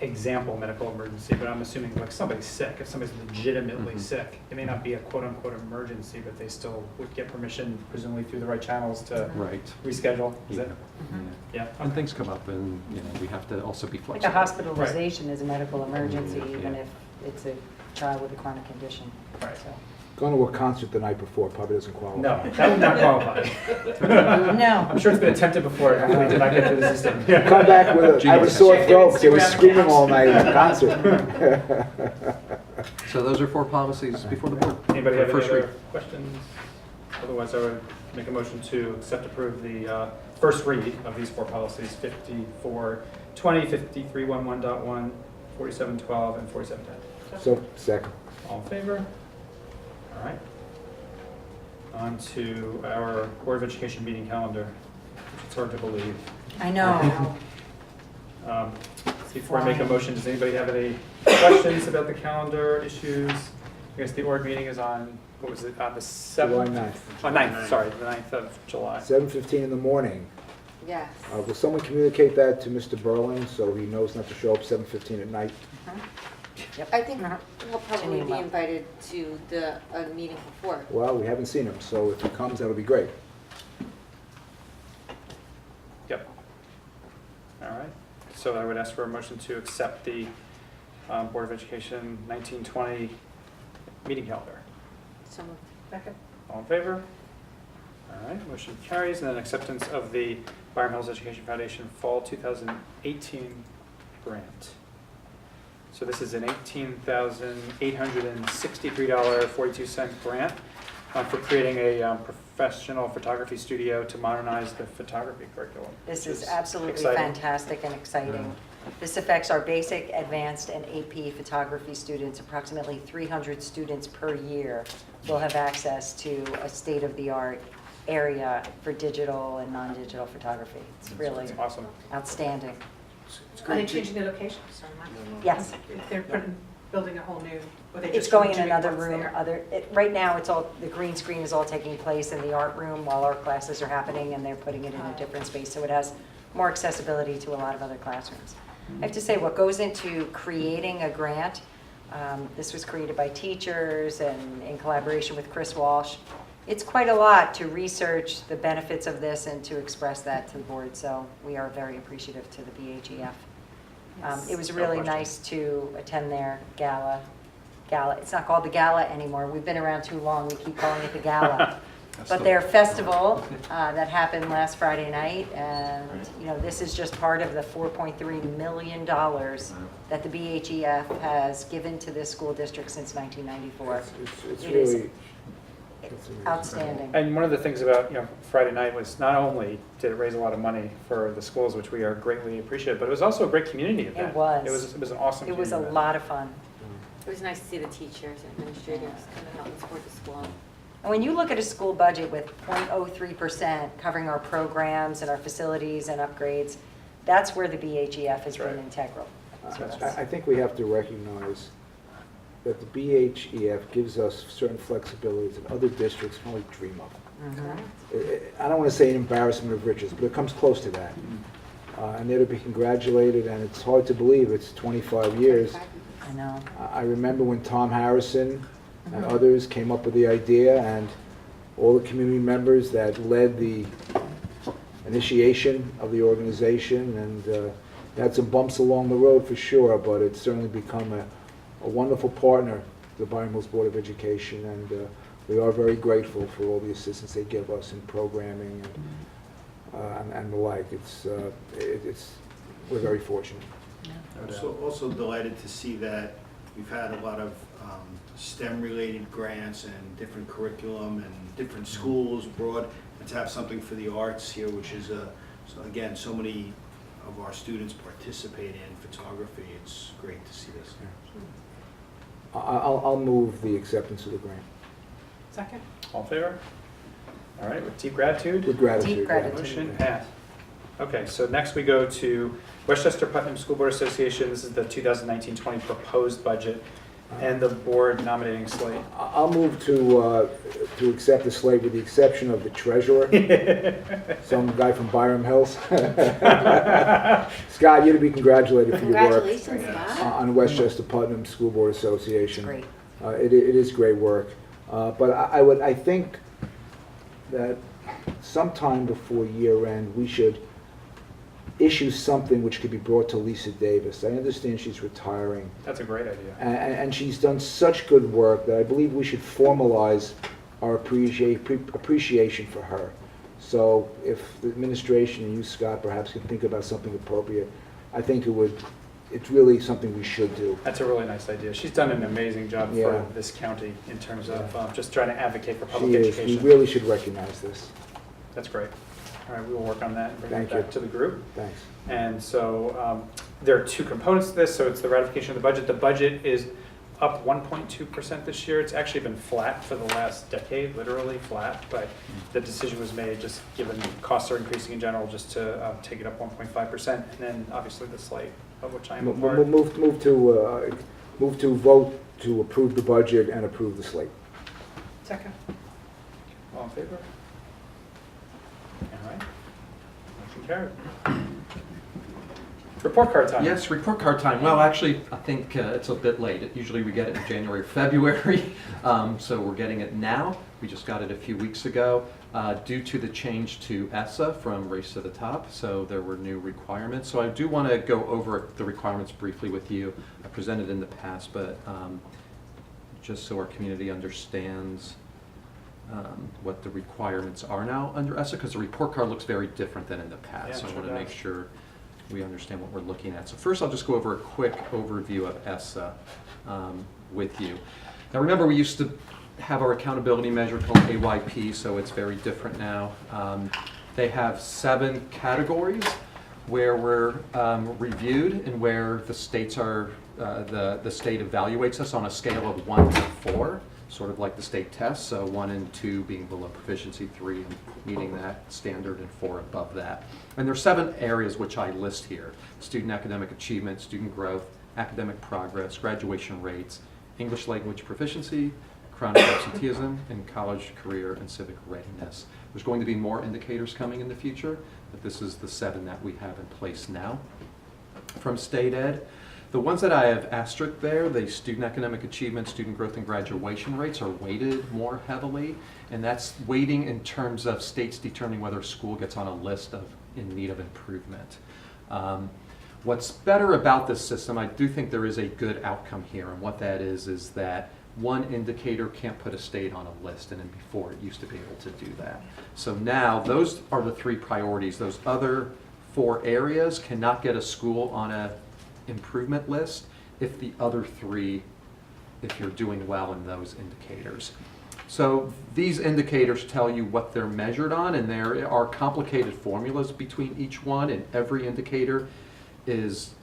example medical emergency, but I'm assuming like somebody's sick, if somebody's legitimately sick, it may not be a quote-unquote emergency, but they still would get permission, presumably through the right channels to Right. reschedule, is it? Yeah. And things come up and, we have to also be Like flexible. a hospitalization is a medical emergency, Yeah. even if it's a child with a chronic condition. Right. So. Going to a concert the night before probably doesn't qualify. No, that would not qualify. No. I'm sure it's been attempted before, and really did not get through the system. Yeah. Come back with I have a sore throat because they were screaming all night at the concert. So those are 4 policies before the board. Anybody have any First other read. questions? Otherwise, I would make a motion to accept, approve the first read of these 4 policies, 5420, 5311.1, 4712, and 4710. So, second. All in favor? All right. On to our Board of Education meeting calendar. It's hard to believe. I know. Before I make a motion, does anybody have any questions about the calendar issues? I guess the org meeting is on, what was it, on the 7th? July 9th. Oh, 9th, sorry, the 9th of July. 7:15 in the morning. Yes. Will someone communicate that to Mr. Berlin so he knows not to show up 7:15 at night? I think he'll probably be Janine. invited to the meeting before. Well, we haven't seen him, so if he comes, that'll be great. Yep. All right. So I would ask for a motion to accept the Board of Education 1920 meeting calendar. So moved. Second. All in favor? All right, motion carries. And then acceptance of the Byram Hills Education Foundation Fall 2018 grant. So this is an $18,863.42 grant for creating a professional photography studio to modernize the photography curriculum. This which is absolutely exciting. fantastic and exciting. This affects our basic, advanced, and AP photography students. Approximately 300 students per year will have access to a state-of-the-art area for digital and non-digital photography. It's really It's awesome. outstanding. Are they changing the location? Yes. They're building a whole new, or they It's just going in doing another what's room, there? right now, it's all, the green screen is all taking place in the art room while our classes are happening, and they're putting it in a different space, so it has more accessibility to a lot of other classrooms. I have to say, what goes into creating a grant, this was created by teachers and in collaboration with Chris Walsh. It's quite a lot to research the benefits of this and to express that to the board, so we are very appreciative to the BHEF. It was really nice to attend their gala. It's not called the gala anymore. We've been around too long. We keep calling it the gala. But their festival that happened last Friday night, and this is just part of the $4.3 million that the BHEF has given to this school district since 1994. It's It is really outstanding. And one of the things about Friday night was not only did it raise a lot of money for the schools, which we are greatly appreciative, but it was also a great community event. It was. It was an awesome. It was a community event. lot of fun. It was nice to see the teachers and administrators coming out and support the school. And when you look at a school budget with 0.03% covering our programs and our facilities and upgrades, that's where the BHEF has been integral. So that's- I think we have to recognize that the BHEF gives us certain flexibilities that other districts can only dream of. I don't want to say an embarrassment of riches, but it comes close to that. And they're to be congratulated, and it's hard to believe it's 25 years. I know. I remember when Tom Harrison and others came up with the idea, and all the community members that led the initiation of the organization, and had some bumps along the road for sure, but it's certainly become a wonderful partner, the Byram Hills Board of Education, and we are very grateful for all the assistance they give us in programming and the like. We're very fortunate. Also delighted to see that we've had a lot of STEM-related grants and different curriculum and different schools abroad, and to have something for the arts here, which is, again, so many of our students participate in photography. It's great to see this. I'll move the acceptance of the grant. Second? All in favor? All right, with deep gratitude? With gratitude. Deep gratitude. Motion passed. Okay, so next we go to Westchester Putnam School Board Association. This is the 2019-20 proposed budget. and the board nominating slate. I'll move to accept the slate with the exception of the treasurer, some guy from Byram Hills. Scott, you're to be congratulated for your work Congratulations, Scott. on Westchester Putnam School Board Association. Great. It is great work. But I think that sometime before year end, we should issue something which could be brought to Lisa Davis. I understand she's retiring. That's a great idea. And she's done such good work that I believe we should formalize our appreciation for her. So if the administration and you, Scott, perhaps can think about something appropriate, I think it's really something we should do. That's a really nice idea. She's done an amazing job Yeah. for this county in terms of just trying to advocate for She public is. education. We really should recognize this. That's great. All right, we will work on that and bring Thank it back you. to the group. Thanks. And so there are two components to this. So it's the ratification of the budget. The budget is up 1.2% this year. It's actually been flat for the last decade, literally flat. But the decision was made, just given costs are increasing in general, just to take it up 1.5%. And then obviously the slate, of which I am a part. Move to vote to approve the budget and approve the slate. Second. All in favor? All right. Motion carried. Report card time. Yes, report card time. Well, actually, I think it's a bit late. Usually we get it in January or February, so we're getting it now. We just got it a few weeks ago due to the change to ESSA from Race to the Top, so there were new requirements. So I do want to go over the requirements briefly with you. I presented in the past, but just so our community understands what the requirements are now under ESSA, because the report card looks very different than in the past. Yeah, so I sure want to does. make sure we understand what we're looking at. So first I'll just go over a quick overview of ESSA with you. Now remember, we used to have our accountability measure called AYP, so it's very different now. They have 7 categories where we're reviewed and where the states are, the state evaluates us on a scale of 1 to 4. Sort of like the state tests, so 1 and 2 being below proficiency, 3 meeting that standard, and 4 above that. And there are 7 areas which I list here: student academic achievement, student growth, academic progress, graduation rates, English language proficiency, chronic absenteeism, and college, career, and civic readiness. There's going to be more indicators coming in the future, but this is the 7 that we have in place now. From state ed, the ones that I have asterisked there, the student academic achievement, student growth, and graduation rates are weighted more heavily, and that's weighting in terms of states determining whether a school gets on a list of in need of improvement. What's better about this system, I do think there is a good outcome here, and what that is that one indicator can't put a state on a list, and then before it used to be able to do that. So now those are the 3 priorities. Those other 4 areas cannot get a school on a improvement list if the other 3, if you're doing well in those indicators. So these indicators tell you what they're measured on, and there are complicated formulas between each one, and every indicator is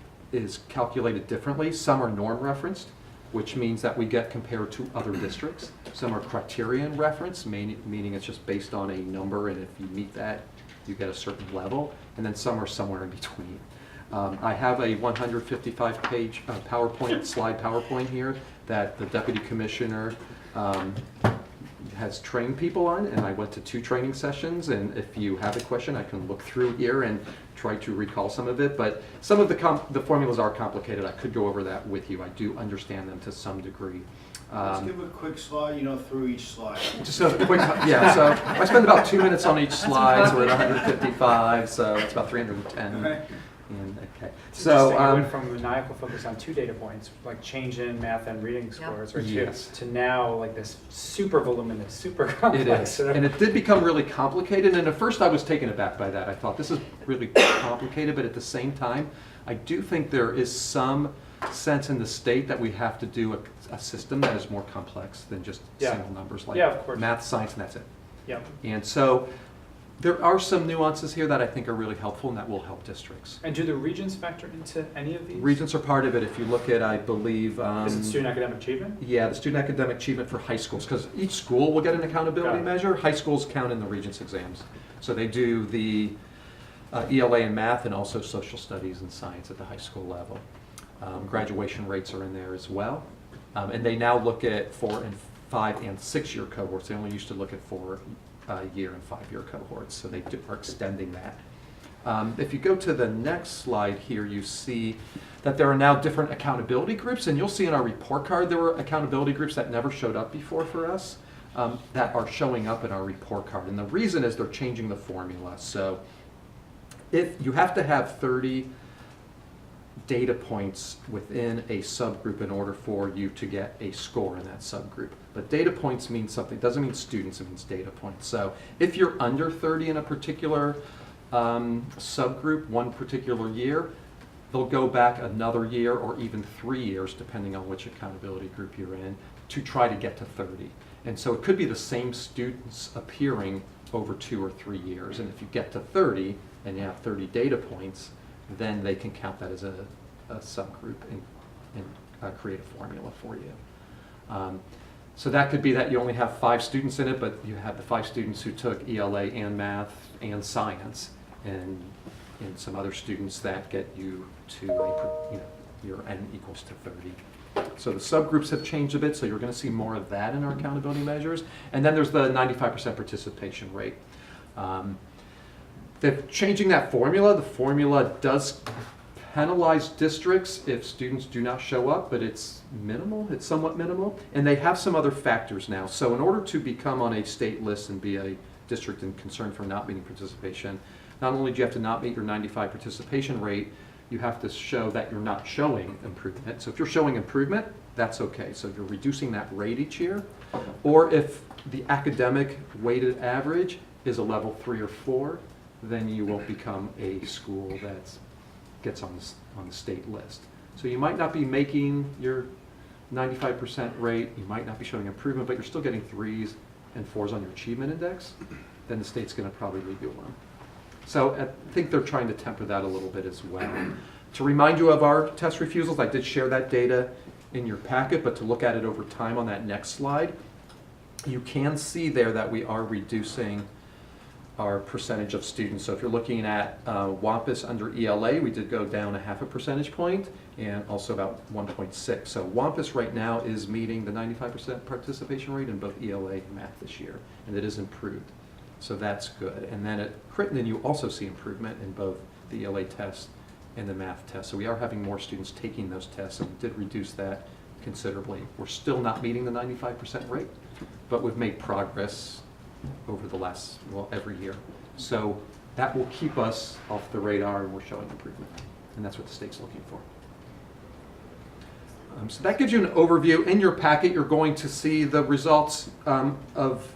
calculated differently. Some are norm referenced, which means that we get compared to other districts. Some are criterion referenced, meaning it's just based on a number, and if you meet that, you get a certain level, and then some are somewhere in between. I have a 155-page slide PowerPoint here that the Deputy Commissioner has trained people on, and I went to 2 training sessions, and if you have a question, I can look through here and try to recall some of it, but some of the formulas are complicated. I could go over that with you. I do understand them to some degree. Let's give a quick slide, through each slide. Just a quick, yeah, so I spend about 2 minutes on each slide, so we're at 155, so that's about 310. Okay. Okay. So I went from maniacal focus on 2 data points, like change in math and reading scores, or Yes. to now like this super voluminous, super complex. It is, and it did become really complicated, and at first I was taken aback by that. I thought this is really complicated, but at the same time, I do think there is some sense in the state that we have to do a system that is more complex than just single numbers like of course. math, science, and that's it. Yep. And so there are some nuances here that I think are really helpful and that will help districts. And do the regions factor into any of these? Regions are part of it. If you look at, I believe... is it student academic achievement? Yeah, the student academic achievement for high schools, because each school will get an accountability measure. High schools count in the Regents exams. So they do the ELA in math and also social studies and science at the high school level. Graduation rates are in there as well. And they now look at 4 and 5 and 6 year cohorts. They only used to look at 4 year and 5 year cohorts, so they are extending that. If you go to the next slide here, you see that there are now different accountability groups, and you'll see in our report card there were accountability groups that never showed up before for us that are showing up in our report card. And the reason is they're changing the formula. So if you have to have 30 data points within a subgroup in order for you to get a score in that subgroup. But data points mean something. It doesn't mean students, it means data points. So if you're under 30 in a particular subgroup one particular year, they'll go back another year or even 3 years, depending on which accountability group you're in, to try to get to 30. And so it could be the same students appearing over 2 or 3 years. And if you get to 30 and you have 30 data points, then they can count that as a subgroup and create a formula for you. So that could be that you only have 5 students in it, but you have the 5 students who took ELA and math and science, and some other students that get you to your N equals to 30. So the subgroups have changed a bit, so you're going to see more of that in our accountability measures. And then there's the 95% participation rate. They're changing that formula. The formula does penalize districts if students do not show up, but it's minimal, it's somewhat minimal. And they have some other factors now. So in order to become on a state list and be a district and concerned for not meeting participation, not only do you have to not meet your 95 participation rate, you have to show that you're not showing improvement. So if you're showing improvement, that's okay. So you're reducing that rate each year. Or if the academic weighted average is a level 3 or 4, then you won't become a school that gets on the state list. So you might not be making your 95% rate, you might not be showing improvement, but you're still getting 3s and 4s on your achievement index, then the state's going to probably leave you alone. So I think they're trying to temper that a little bit as well. To remind you of our test refusals, I did share that data in your packet, but to look at it over time on that next slide, you can see there that we are reducing our percentage of students. So if you're looking at WAMPUS under ELA, we did go down 0.5 percentage point and also about 1.6. So WAMPUS right now is meeting the 95% participation rate in both ELA and math this year, and it is improved. So that's good. And then at Crittenden, you also see improvement in both the ELA test and the math test. So we are having more students taking those tests, and we did reduce that considerably. We're still not meeting the 95% rate, but we've made progress over the last, every year. So that will keep us off the radar, and we're showing improvement. And that's what the state's looking for. So that gives you an overview. In your packet, you're going to see the results of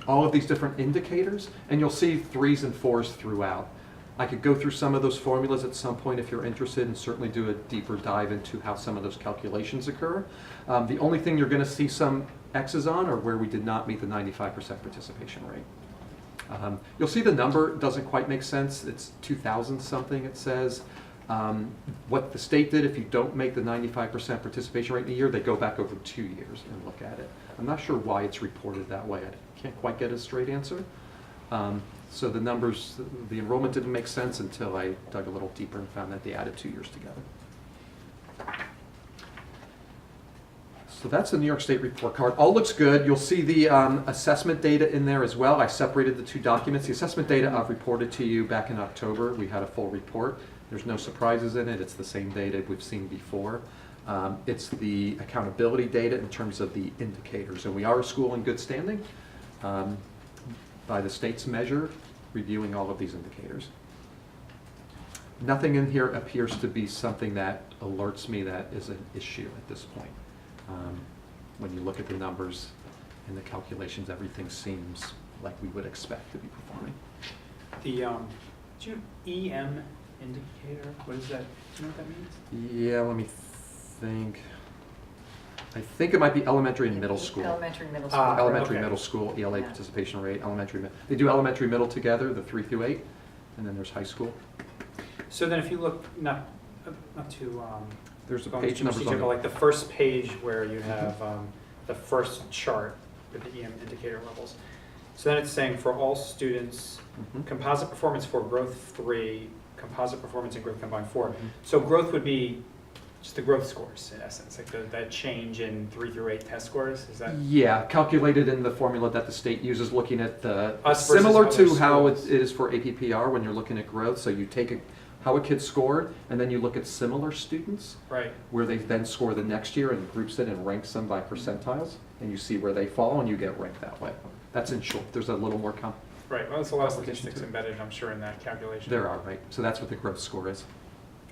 all of these different indicators, and you'll see 3s and 4s throughout. I could go through some of those formulas at some point if you're interested, and certainly do a deeper dive into how some of those calculations occur. The only thing you're going to see some X's on are where we did not meet the 95% participation rate. You'll see the number doesn't quite make sense. It's 2,000 something, it says. What the state did, if you don't make the 95% participation rate in a year, they go back over 2 years and look at it. I'm not sure why it's reported that way. I can't quite get a straight answer. So the numbers, the enrollment didn't make sense until I dug a little deeper and found that they added 2 years together. So that's the New York State report card. All looks good. You'll see the assessment data in there as well. I separated the 2 documents. The assessment data I've reported to you back in October. We had a full report. There's no surprises in it. It's the same data we've seen before. It's the accountability data in terms of the indicators. And we are a school in good standing by the state's measure, reviewing all of these indicators. Nothing in here appears to be something that alerts me that is an issue at this point. When you look at the numbers and the calculations, everything seems like we would expect to be performing. The EM indicator, what is that? Do you know what that means? Yeah, let me think. I think it might be elementary and middle school. Elementary, middle school. Elementary, okay. middle school, ELA participation rate, they do elementary, middle together, the 3 through 8, and then there's high school. So then if you look, not too, there's a going page too much numbers detail, on but like the first page where you have the first chart with the EM indicator levels. So then it's saying for all students, composite performance for growth 3, composite performance and growth combined 4. So growth would be just the growth scores in essence, like that change in 3 through 8 test scores, is that? Yeah, calculated in the formula that the state uses, looking at the, Us versus similar other to how it schools. is for APPR when you're looking at growth. So you take how a kid scored, and then you look at similar students, Right. where they then score the next year and groups it and ranks them by percentiles, and you see where they fall, and you get ranked that way. That's in short. There's a little more Right, well, there's a lot of complication statistics to it. embedded, I'm sure, in that calculation. There are, right? So that's what the growth score is.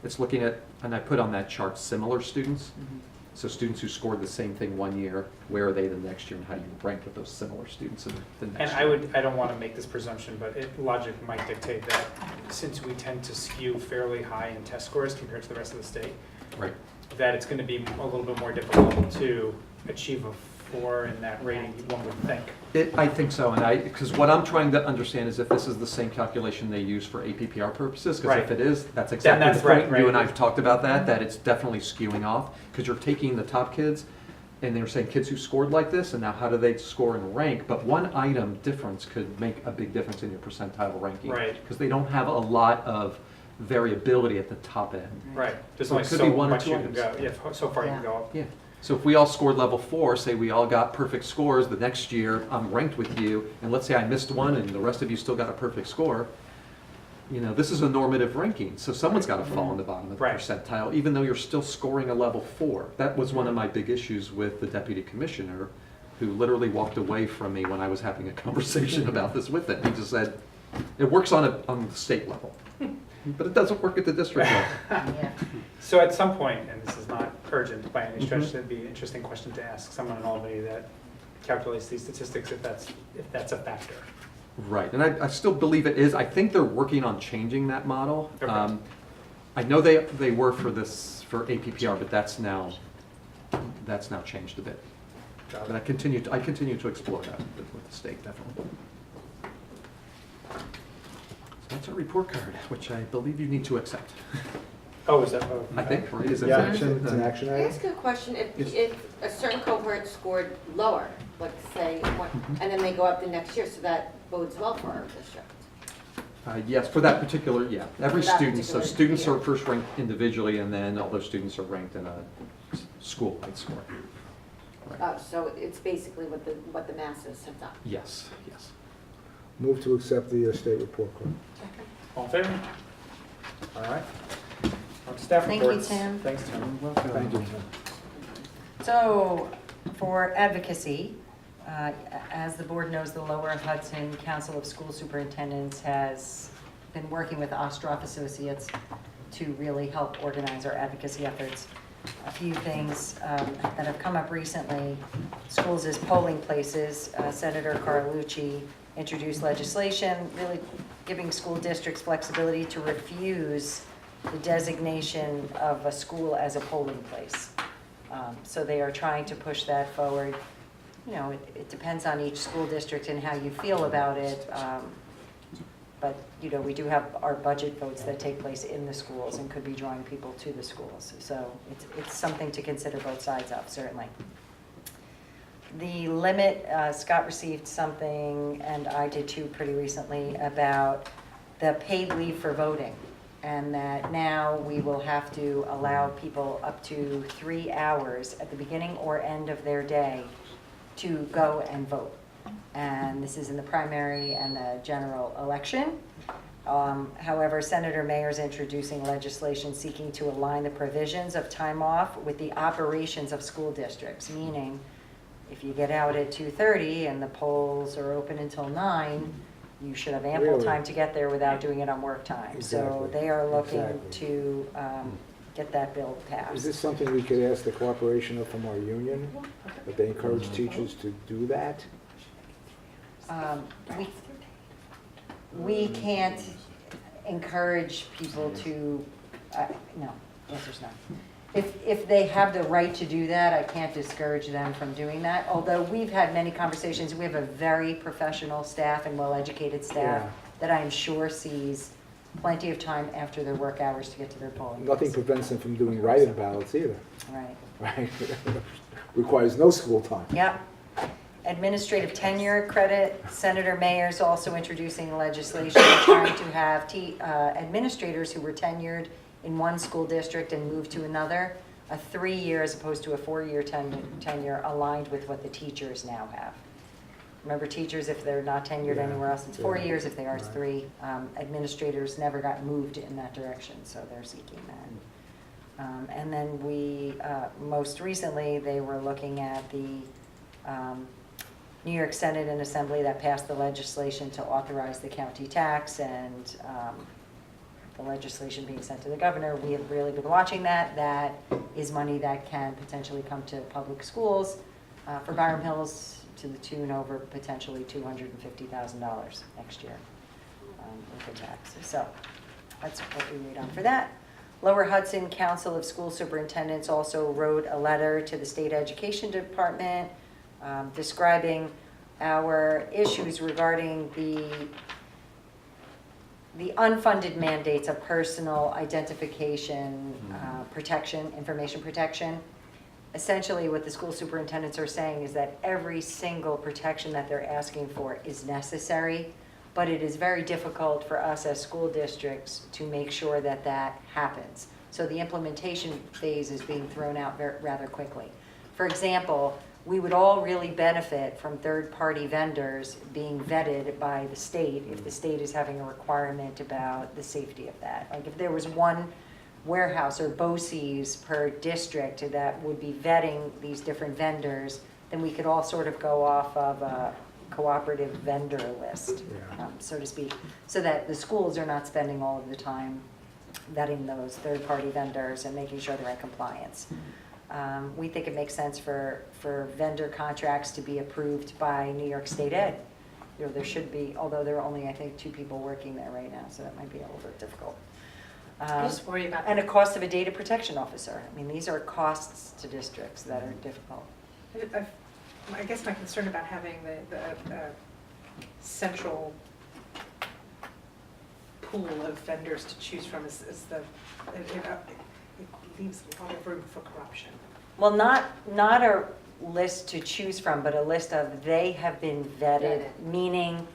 It's looking at, and I put on that chart similar students. Mhm. So students who scored the same thing one year, where are they the next year, and how do you rank with those similar students in the next And year? I don't want to make this presumption, but logic might dictate that since we tend to skew fairly high in test scores compared to the rest of the state, Right. that it's going to be a little bit more difficult to achieve a 4 in that rating, one would think. I think so, and because what I'm trying to understand is if this is the same calculation they use for APPR purposes, because if Right. it is, that's Then exactly that's the point. right, You and I right. have talked about that it's definitely skewing off, because you're taking the top kids, and they're saying kids who scored like this, and now how do they score and rank? But one item difference could make a big difference in your percentile ranking. Right. Because they don't have a lot of variability at the top end. Right, there's So it only could so be one or much two you can items. go, yeah, so far you can go up. Yeah. So if we all scored level 4, say we all got perfect scores, the next year I'm ranked with you, and let's say I missed one and the rest of you still got a perfect score, this is a normative ranking, so someone's got to fall in the bottom of the Right. percentile, even though you're still scoring a level 4. That was one of my big issues with the deputy commissioner, who literally walked away from me when I was having a conversation about this with him. He just said, it works on the state level, but it doesn't work at the district level. So at some point, and this is not urgent by any stretch, Mhm. it'd be an interesting question to ask someone in Albany that calculates these statistics if that's a factor. Right, and I still believe it is. I think they're working on changing that model. Okay. I know they were for APPR, but that's now changed a bit. Got it. But I continue to explore that with the state, definitely. So that's our report card, which I believe you need to accept. Oh, is that? I think, right? Is it Yeah, action? it's an action Can I item. ask you a question? Yes. If a certain cohort scored lower, like say, and then they go up the next year, so that bodes well for our district? Yes, for that particular, yeah. Every For that student, so particular students year. are first ranked individually, and then all those students are ranked in a school-wide score. Right. So it's basically what the masses have done. Yes, yes. Move to accept the state report card. All in favor? All right. On to staff Thank you, reports. Tim. Thanks, Tim. Thank you. So, for advocacy, as the board knows, the Lower Hudson Council of School Superintendents has been working with Ostroff Associates to really help organize our advocacy efforts. A few things that have come up recently, schools as polling places. Senator Carlucci introduced legislation really giving school districts flexibility to refuse the designation of a school as a polling place. So they are trying to push that forward. It depends on each school district and how you feel about it. But, we do have our budget votes that take place in the schools and could be drawing people to the schools. So it's something to consider both sides of, certainly. The limit, Scott received something, and I did too pretty recently, about the paid leave for voting. And that now we will have to allow people up to 3 hours at the beginning or end of their day to go and vote. And this is in the primary and the general election. However, Senator Mayer is introducing legislation seeking to align the provisions of time off with the operations of school districts, meaning if you get out at 2:30 and the polls are open until 9, you should have ample Really? time to get there without doing it on work time. So Exactly. they are looking Exactly. to get that bill passed. Is this something we could ask the cooperation of from our union, that they encourage teachers to do that? We can't encourage people to, no, answer's no. If they have the right to do that, I can't discourage them from doing that. Although we've had many conversations, we have a very professional staff and well-educated staff Yeah. that I'm sure sees plenty of time after their work hours to get to their polling Nothing place. prevents them from doing write-in ballots either, Right. right? Requires no school time. Yep. Administrative tenure credit, Senator Mayer's also introducing legislation trying to have administrators who were tenured in one school district and moved to another, a 3-year as opposed to a 4-year tenure aligned with what the teachers now have. Remember, teachers, if they're not tenured anywhere else, it's 4 years. If they are, it's 3. Administrators never got moved in that direction, so they're seeking that. And then we, most recently, they were looking at the New York Senate and Assembly that passed the legislation to authorize the county tax, and the legislation being sent to the governor. We have really been watching that. That is money that can potentially come to public schools for Byram Hills to the tune over potentially $250,000 next year with the tax. So that's what we wait on for that. Lower Hudson Council of School Superintendents also wrote a letter to the State Education Department describing our issues regarding the unfunded mandates of personal identification protection, information protection. Essentially, what the school superintendents are saying is that every single protection that they're asking for is necessary, but it is very difficult for us as school districts to make sure that that happens. So the implementation phase is being thrown out rather quickly. For example, we would all really benefit from third-party vendors being vetted by the state if the state is having a requirement about the safety of that. Like if there was one warehouse or BOCES per district that would be vetting these different vendors, then we could all sort of go off of a cooperative vendor list, so to speak, so that the schools are not spending all of the time vetting those third-party vendors and making sure they're in compliance. We think it makes sense for vendor contracts to be approved by New York State Ed. You know, there should be, although there are only, I think, 2 people working there right now, so that might be a little bit difficult. I just worry about and a cost of a data protection officer. I mean, these are costs to districts that are difficult. I guess my concern about having the central pool of vendors to choose from is it leaves a lot of room for corruption. Well, not a list to choose from, but a list of they have been vetted, meaning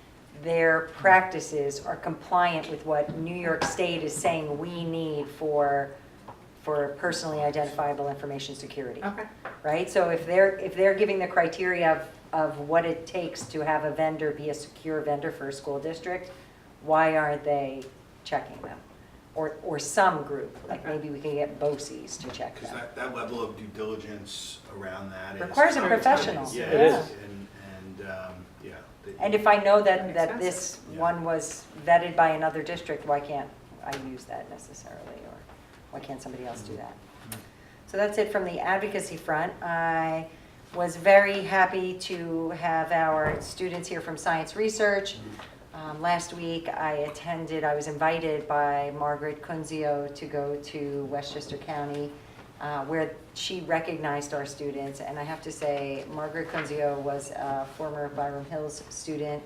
their practices are compliant with what New York State is saying we need for personally identifiable information security. Okay. Right? So if they're giving the criteria of what it takes to have a vendor be a secure vendor for a school district, why aren't they checking them? Or some group, like maybe we can get BOCES to check them. Because that level of due diligence around that Requires a professional. Yeah, Yeah. it is. And if I know that this one was vetted by another district, why can't I use that necessarily? Or why can't somebody else do that? So that's it from the advocacy front. I was very happy to have our students here from Science Research. Last week I was invited by Margaret Kunzio to go to Westchester County where she recognized our students. And I have to say, Margaret Kunzio was a former Byram Hills student.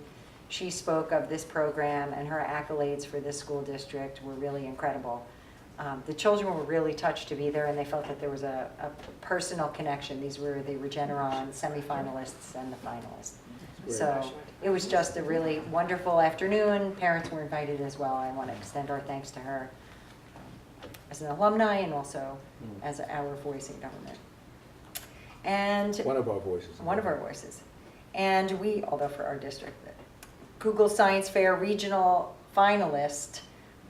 She spoke of this program, and her accolades for this school district were really incredible. The children were really touched to be there, and they felt that there was a personal connection. These were the Regeneron semifinalists and the finalists. So it was just a really wonderful afternoon. Parents were invited as well. I want to extend our thanks to her as an alumni and also as our voice in government. And One of our voices. One of our voices. And we, although for our district, Google Science Fair regional finalist,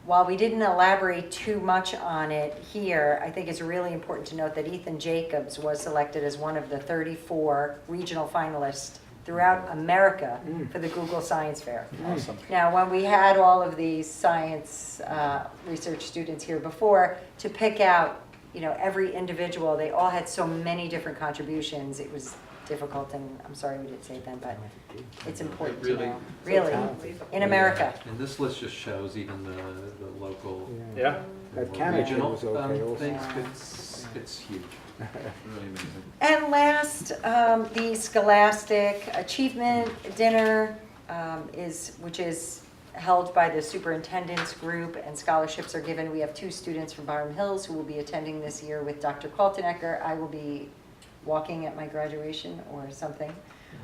while we didn't elaborate too much on it here, I think it's really important to note that Ethan Jacobs was selected as one of the 34 regional finalists throughout America for the Google Science Fair. Awesome. Now, when we had all of these science research students here before, to pick out, every individual, they all had so many different contributions. It was difficult, and I'm sorry we didn't say it then, but it's important to know. Really, in America. And this list just shows even the local, That Canada regional was okay also. things. It's huge. Really amazing. And last, the Scholastic Achievement Dinner which is held by the superintendent's group, and scholarships are given. We have 2 students from Byram Hills who will be attending this year with Dr. Kaltenecker. I will be walking at my graduation or something.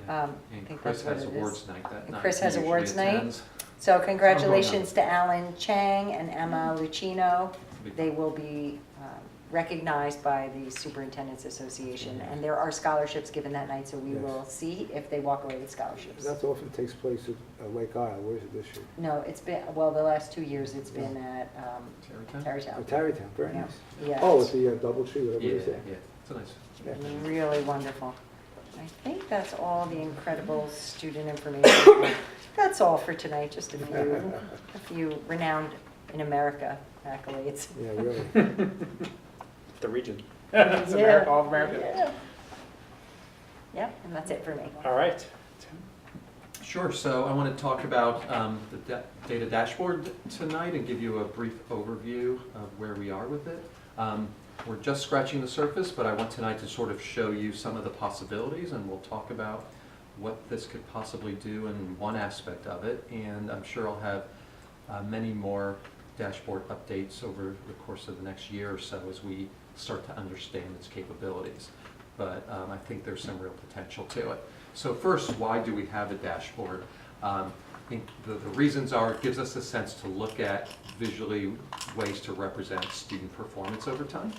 I think Chris that's what has it awards is. night that night. Chris has He awards usually night. attends. So congratulations to Alan Chang and Emma Lucino. They will be recognized by the Superintendent's Association. And there are scholarships given that night, so we Yes. will see if they walk away with scholarships. That often takes place at Lake Isle. Where is it this year? No, it's been, well, the last 2 years it's been at Tarrytown. Oh, Tarrytown, very Yeah. nice. Yeah. Oh, it's the Doubletree, whatever Yeah, it is. yeah, it's a nice. Yeah. Really wonderful. I think that's all the incredible student information. That's all for tonight, just a few renowned in America accolades. Yeah, really. The region. It's America, all of America. Yeah. Yep, and that's it for me. All right. Sure, so I want to talk about the data dashboard tonight and give you a brief overview of where we are with it. We're just scratching the surface, but I want tonight to sort of show you some of the possibilities, and we'll talk about what this could possibly do in one aspect of it, and I'm sure I'll have many more dashboard updates over the course of the next year or so as we start to understand its capabilities. But I think there's some real potential to it. So first, why do we have a dashboard? I think the reasons are it gives us a sense to look at visually ways to represent student performance over time,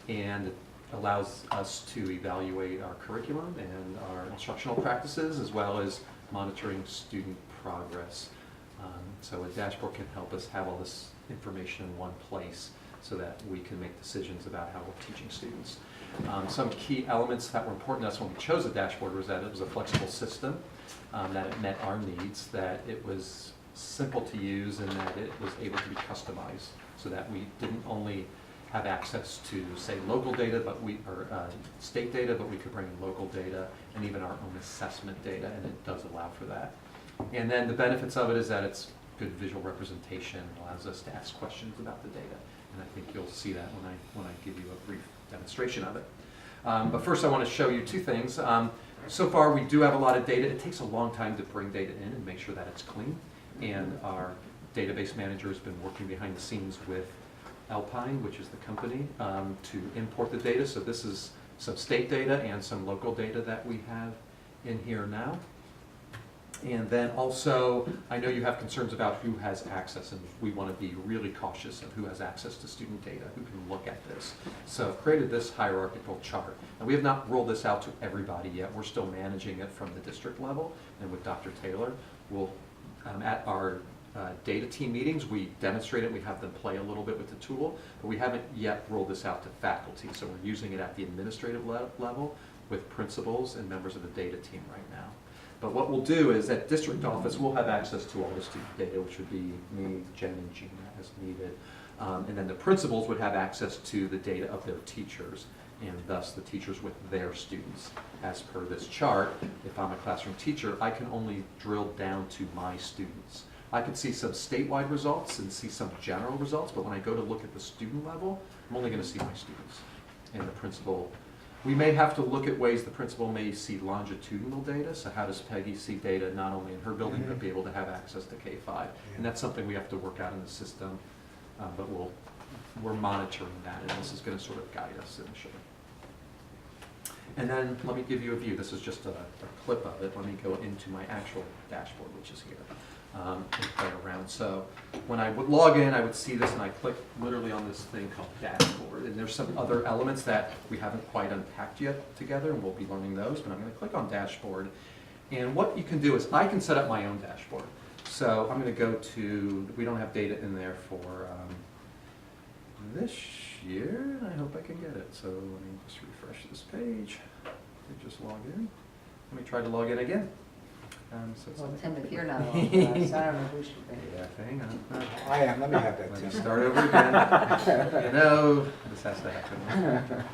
and it allows us to evaluate our curriculum and our instructional practices as well as monitoring student progress. So a dashboard can help us have all this information in one place so that we can make decisions about how we're teaching students. Some key elements that were important to us when we chose a dashboard was that it was a flexible system, that it met our needs, that it was simple to use, and that it was able to be customized so that we didn't only have access to, say, local data, or state data, but we could bring in local data and even our own assessment data, and it does allow for that. And then the benefits of it is that it's good visual representation, allows us to ask questions about the data. And I think you'll see that when I give you a brief demonstration of it. But first I want to show you two things. So far we do have a lot of data. It takes a long time to bring data in and make sure that it's clean. And our database manager has been working behind the scenes with Alpine, which is the company, to import the data. So this is some state data and some local data that we have in here now. And then also, I know you have concerns about who has access, and we want to be really cautious of who has access to student data, who can look at this. So I've created this hierarchical chart. And we have not rolled this out to everybody yet. We're still managing it from the district level. And with Dr. Taylor, we'll, at our data team meetings, we demonstrate it. We have them play a little bit with the tool, but we haven't yet rolled this out to faculty. So we're using it at the administrative level with principals and members of the data team right now. But what we'll do is at district office, we'll have access to all the student data, which would be me, Jen, and Gina as needed. And then the principals would have access to the data of their teachers, and thus the teachers with their students. As per this chart, if I'm a classroom teacher, I can only drill down to my students. I can see some statewide results and see some general results, but when I go to look at the student level, I'm only going to see my students. And the principal, we may have to look at ways the principal may see longitudinal data. So how does Peggy see data not only in her building, but be able to have access to K-5? And that's something we have to work out in the system, but we're monitoring that, and this is going to sort of guide us initially. And then let me give you a view. This is just a clip of it. Let me go into my actual dashboard, which is here, and play around. So when I would log in, I would see this, and I click literally on this thing called dashboard. And there's some other elements that we haven't quite unpacked yet together, and we'll be learning those. But I'm going to click on dashboard. And what you can do is I can set up my own dashboard. So I'm going to go to, we don't have data in there for this year, and I hope I can get it. So let me just refresh this page. Let me just log in. Let me try to log in again. Well, Tim, if you're not on, so I don't know who should be. Yeah, hang on. I am. Let me have that. Let Tim. me start over again. You know, this has to happen.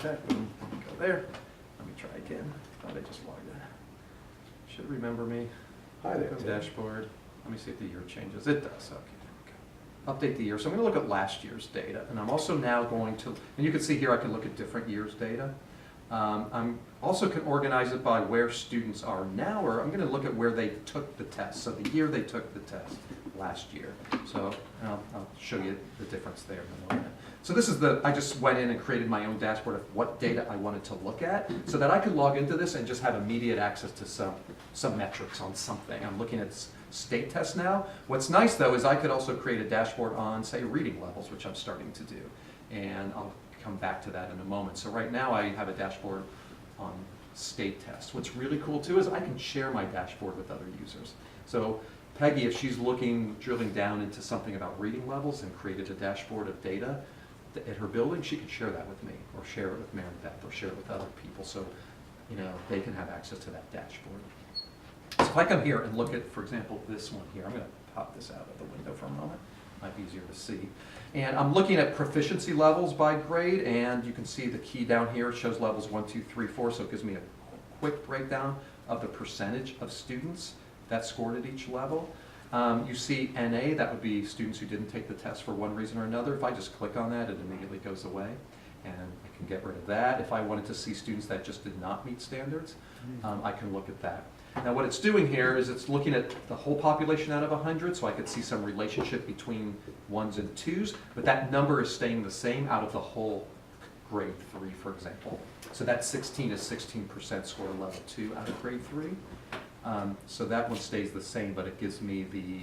Okay, boom. Go there. Let me try again. Thought I just logged in. Should remember me. Hi there, Tim. Dashboard. Let me see if the year changes. It does. Okay. Update the year. So I'm going to look at last year's data, and I'm also now going to, and you can see here I can look at different years' data. I'm also can organize it by where students are now, or I'm going to look at where they took the test. So the year they took the test last year. So I'll show you the difference there in a moment. So this is I just went in and created my own dashboard of what data I wanted to look at so that I could log into this and just have immediate access to some metrics on something. I'm looking at state tests now. What's nice though is I could also create a dashboard on, say, reading levels, which I'm starting to do. and I'll come back to that in a moment. So right now I have a dashboard on state tests. What's really cool too is I can share my dashboard with other users. So Peggy, if she's drilling down into something about reading levels and created a dashboard of data at her building, she could share that with me, or share it with Mary Beth, or share it with other people, so they can have access to that dashboard. So if I come here and look at, for example, this one here, I'm going to pop this out of the window for a moment. Might be easier to see. And I'm looking at proficiency levels by grade, and you can see the key down here. It shows levels 1, 2, 3, 4, so it gives me a quick breakdown of the percentage of students that scored at each level. You see NA, that would be students who didn't take the test for one reason or another. If I just click on that, it immediately goes away, and I can get rid of that. If I wanted to see students that just did not meet standards, I can look at that. Now what it's doing here is it's looking at the whole population out of 100, so I could see some relationship between 1s and 2s, but that number is staying the same out of the whole grade 3, for example. So that 16 is 16% score level 2 out of grade 3. So that one stays the same, but it gives me the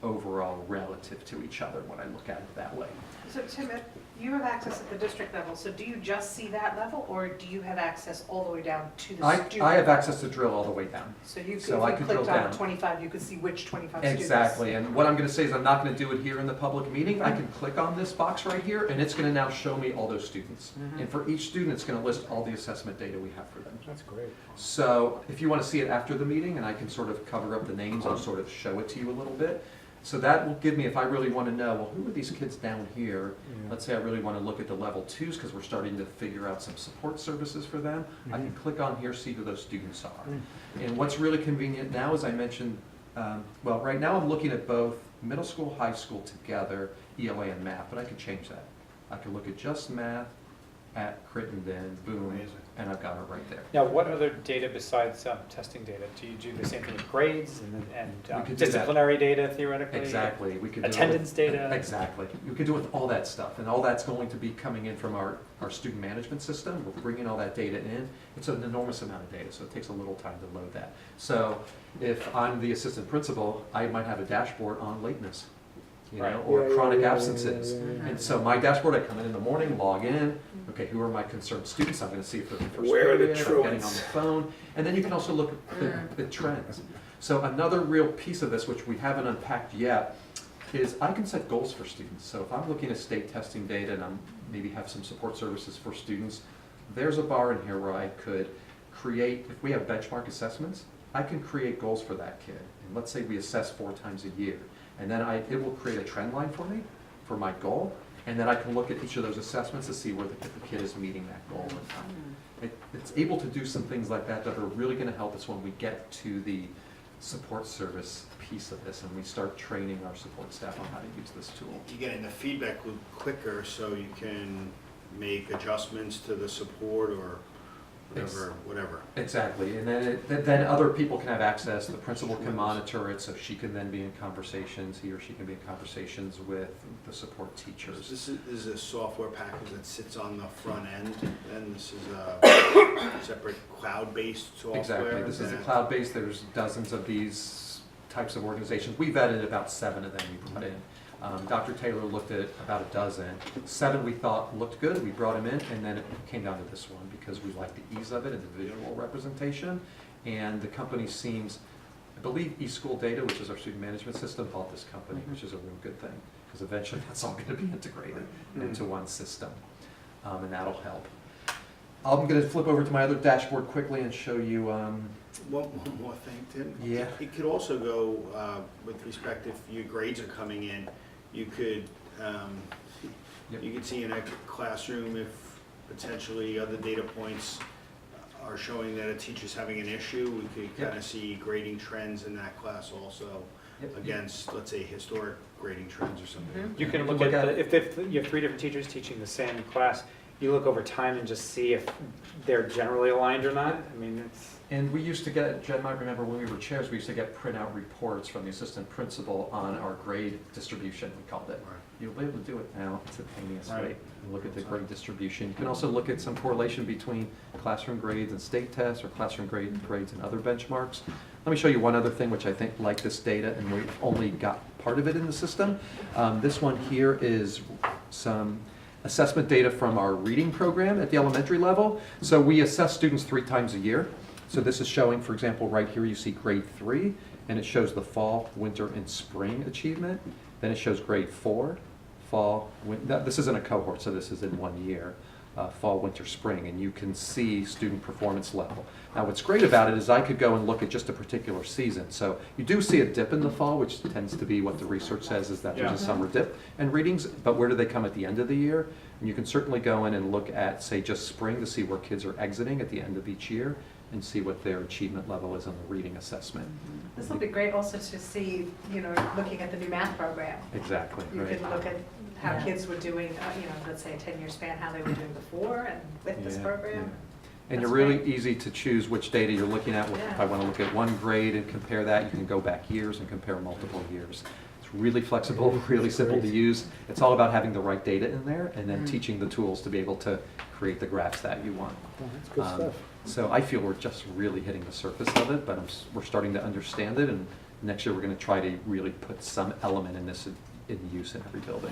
overall relative to each other when I look at it that way. So Tim, you have access at the district level, so do you just see that level, or do you have access all the way down to the student? I have access to drill all the way down. So you could, So I if you could drill clicked on down. 25, you could see which 25 students. Exactly, and what I'm going to say is I'm not going to do it here in the public meeting. I can click on this box right here, and it's going to now show me all those students. And for each student, it's going to list all the assessment data we have for them. That's great. So if you want to see it after the meeting, and I can sort of cover up the names and sort of show it to you a little bit. So that will give me, if I really want to know, well, who are these kids down here? Let's say I really want to look at the level 2s because we're starting to figure out some support services for them. I can click on here, see who those students are. And what's really convenient now, as I mentioned, well, right now I'm looking at both middle school, high school together, ELA and math, but I could change that. I could look at just math at Crittenden, boom, and I've got it right there. Now, what other data besides testing data? Do you do the same thing with grades and could do that. disciplinary data theoretically? Exactly. We could do attendance it with, data? Exactly. We could do it with all that stuff, and all that's going to be coming in from our student management system. We're bringing all that data in. It's an enormous amount of data, so it takes a little time to load that. So if I'm the assistant principal, I might have a dashboard on lateness, or chronic absences. And so my dashboard, I come in the morning, log in, okay, who are my concerned students? I'm going to see if they're in first Where are the period, I'm getting on the truants? phone, and then you can also look at the trends. So another real piece of this, which we haven't unpacked yet, is I can set goals for students. So if I'm looking at state testing data and I'm maybe have some support services for students, there's a bar in here where I could create, if we have benchmark assessments, I can create goals for that kid. And let's say we assess 4 times a year. And then it will create a trend line for me, for my goal, and then I can look at each of those assessments to see where the kid is meeting that goal. It's able to do some things like that that are really going to help us when we get to the support service piece of this and we start training our support staff on how to use this tool. You're getting the feedback loop quicker so you can make adjustments to the support or whatever. Exactly, and then other people can have access, the principal can monitor it, so she can then be in conversations, he or she can be in conversations with the support teachers. This is a software package that sits on the front end, and this is a separate cloud-based software. Exactly, this is a cloud-based, there's dozens of these types of organizations. We vetted about 7 of them we brought in. Dr. Taylor looked at about a dozen. 7 we thought looked good, we brought him in, and then it came down to this one because we like the ease of it and the visual representation. And the company seems, I believe eSchool Data, which is our student management system, bought this company, which is a real good thing because eventually that's all going to be integrated into one system, and that'll help. I'm going to flip over to my other dashboard quickly and show you. One more thing, Tim. Yeah. It could also go with respect if your grades are coming in. You could you could see in a classroom if potentially other data points are showing that a teacher's having an issue. We could kind of see grading trends in that class also against, let's say, historic grading trends or something. You can look at if you have 3 different teachers teaching the same class. You look over time and just see if they're generally aligned or not. I mean, it's. And we used to get, Jen might remember when we were chairs, we used to get printout reports from the assistant principal on our grade distribution, we called it. You'll be able to do it now instantaneously. Right. And look at the grade distribution. You can also look at some correlation between classroom grades and state tests or classroom grades and other benchmarks. Let me show you one other thing which I think like this data, and we've only got part of it in the system. This one here is some assessment data from our reading program at the elementary level. So we assess students 3 times a year. So this is showing, for example, right here you see grade 3, and it shows the fall, winter, and spring achievement. Then it shows grade 4, fall, this isn't a cohort, so this is in 1 year, fall, winter, spring, and you can see student performance level. Now what's great about it is I could go and look at just a particular season. So you do see a dip in the fall, which tends to be what the research says is that there's a summer dip in readings, but where do they come at the end of the year? And you can certainly go in and look at, say, just spring to see where kids are exiting at the end of each year and see what their achievement level is on the reading assessment. This will be great also to see, looking at the new math program. Exactly, You right. can look at how kids were doing, let's say a 10-year span, how they were doing before and with this program. And That's you're really great. easy to choose which data you're looking at. If Yeah. I want to look at one grade and compare that, you can go back years and compare multiple years. It's really flexible, really simple to use. It's all about having the right data in there and then teaching the tools to be able to create the graphs that you want. That's good stuff. So I feel we're just really hitting the surface of it, but we're starting to understand it, and next year we're going to try to really put some element in this in use in every building.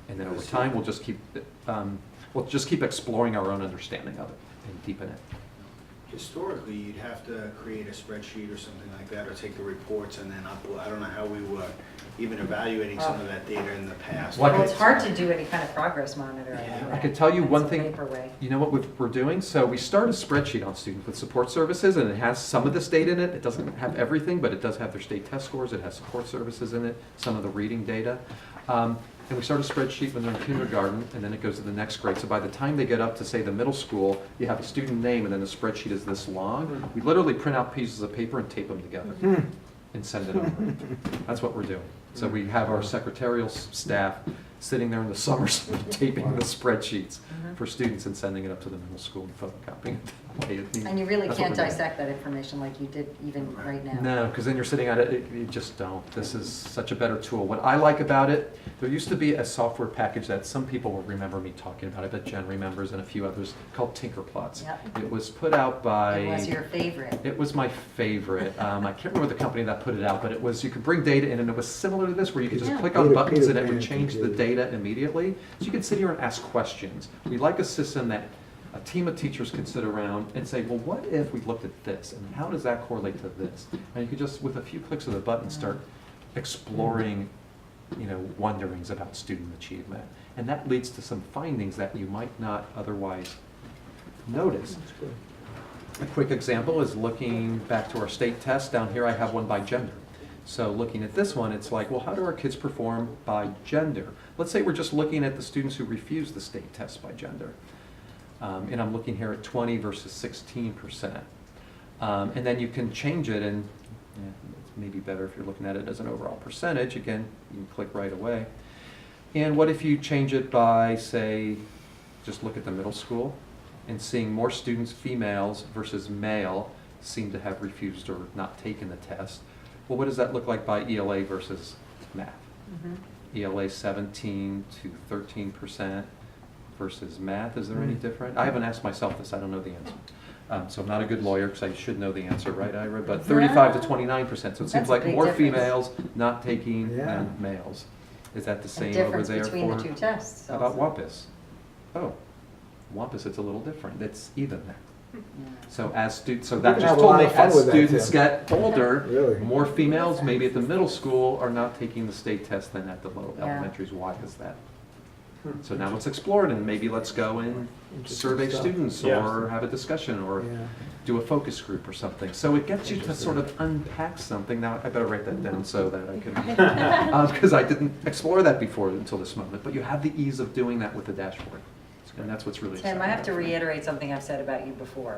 And then over time, we'll just keep exploring our own understanding of it and deepen it. Historically, you'd have to create a spreadsheet or something like that, or take the reports and then upload. I don't know how we were even evaluating some of that data in the past. Well, it's hard to do any kind of progress monitoring. I could tell you one thing, paper way. you know what we're doing? So we start a spreadsheet on students with support services, and it has some of this data in it. It doesn't have everything, but it does have their state test scores. It has support services in it, some of the reading data. And we start a spreadsheet when they're in kindergarten, and then it goes to the next grade. So by the time they get up to, say, the middle school, you have a student name, and then the spreadsheet is this long. We literally print out pieces of paper and tape them together and send it over. That's what we're doing. So we have our secretarial staff sitting there in the summers taping the spreadsheets for students and sending it up to the middle school and photocopying it. And you really That's what can't we're doing. dissect that information like you did even right now. No, because then you're sitting on it, you just don't. This is such a better tool. What I like about it, there used to be a software package that some people will remember me talking about. I bet Jen remembers and a few others, called Tinkerplots. Yep. It was put out by... It was your favorite. It was my favorite. I can't remember the company that put it out, but it was, you could bring data in, and it was similar to this, where you could just click on buttons and it would change the data immediately. So you could sit here and ask questions. We like a system that a team of teachers could sit around and say, well, what if we looked at this, and how does that correlate to this? And you could just, with a few clicks of the button, start exploring, wonderings about student achievement. And that leads to some findings that you might not otherwise notice. A quick example is looking back to our state test. Down here I have one by gender. So looking at this one, it's like, well, how do our kids perform by gender? Let's say we're just looking at the students who refuse the state test by gender. And I'm looking here at 20 versus 16%. And then you can change it, and it's maybe better if you're looking at it as an overall percentage. Again, you can click right away. And what if you change it by, say, just look at the middle school, and seeing more students, females versus male, seem to have refused or not taken the test. Well, what does that look like by ELA versus math? ELA 17 to 13%. Versus math, is there any different? I haven't asked myself this, I don't know the answer. So I'm not a good lawyer, because I should know the answer, right, Ira? But 35 to 29%, so it seems like big more difference. females not taking than males. Is that the same over Difference there between the two tests. How about WAMPUS? Oh, WAMPUS, it's a little different, it's even there. So so that can just have a told lot me of fun as with that, students Tim. get older, Really? more females, maybe at the middle school, are not taking the state test than at the low elementaries. Why is that? So now let's explore it, and maybe let's go and survey stuff. students, or have a discussion, or do a focus group or something. So it gets you to sort of unpack something. Now, I better write that down so that I can, because I didn't explore that before until this moment. But you have the ease of doing that with the dashboard. And that's what's really exciting. Tim, I have to reiterate something I've said about you before.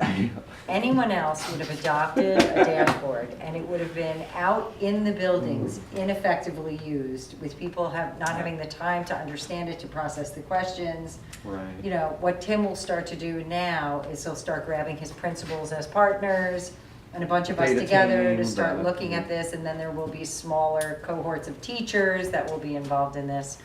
Anyone else would have adopted a dashboard, and it would have been out in the buildings, ineffectively used, with people not having the time to understand it, to process the questions. Right. What Tim will start to do now is he'll start grabbing his principals as partners and a bunch of us Data together to team, start data looking at this, and then there will be smaller cohorts of teachers that will be involved in this.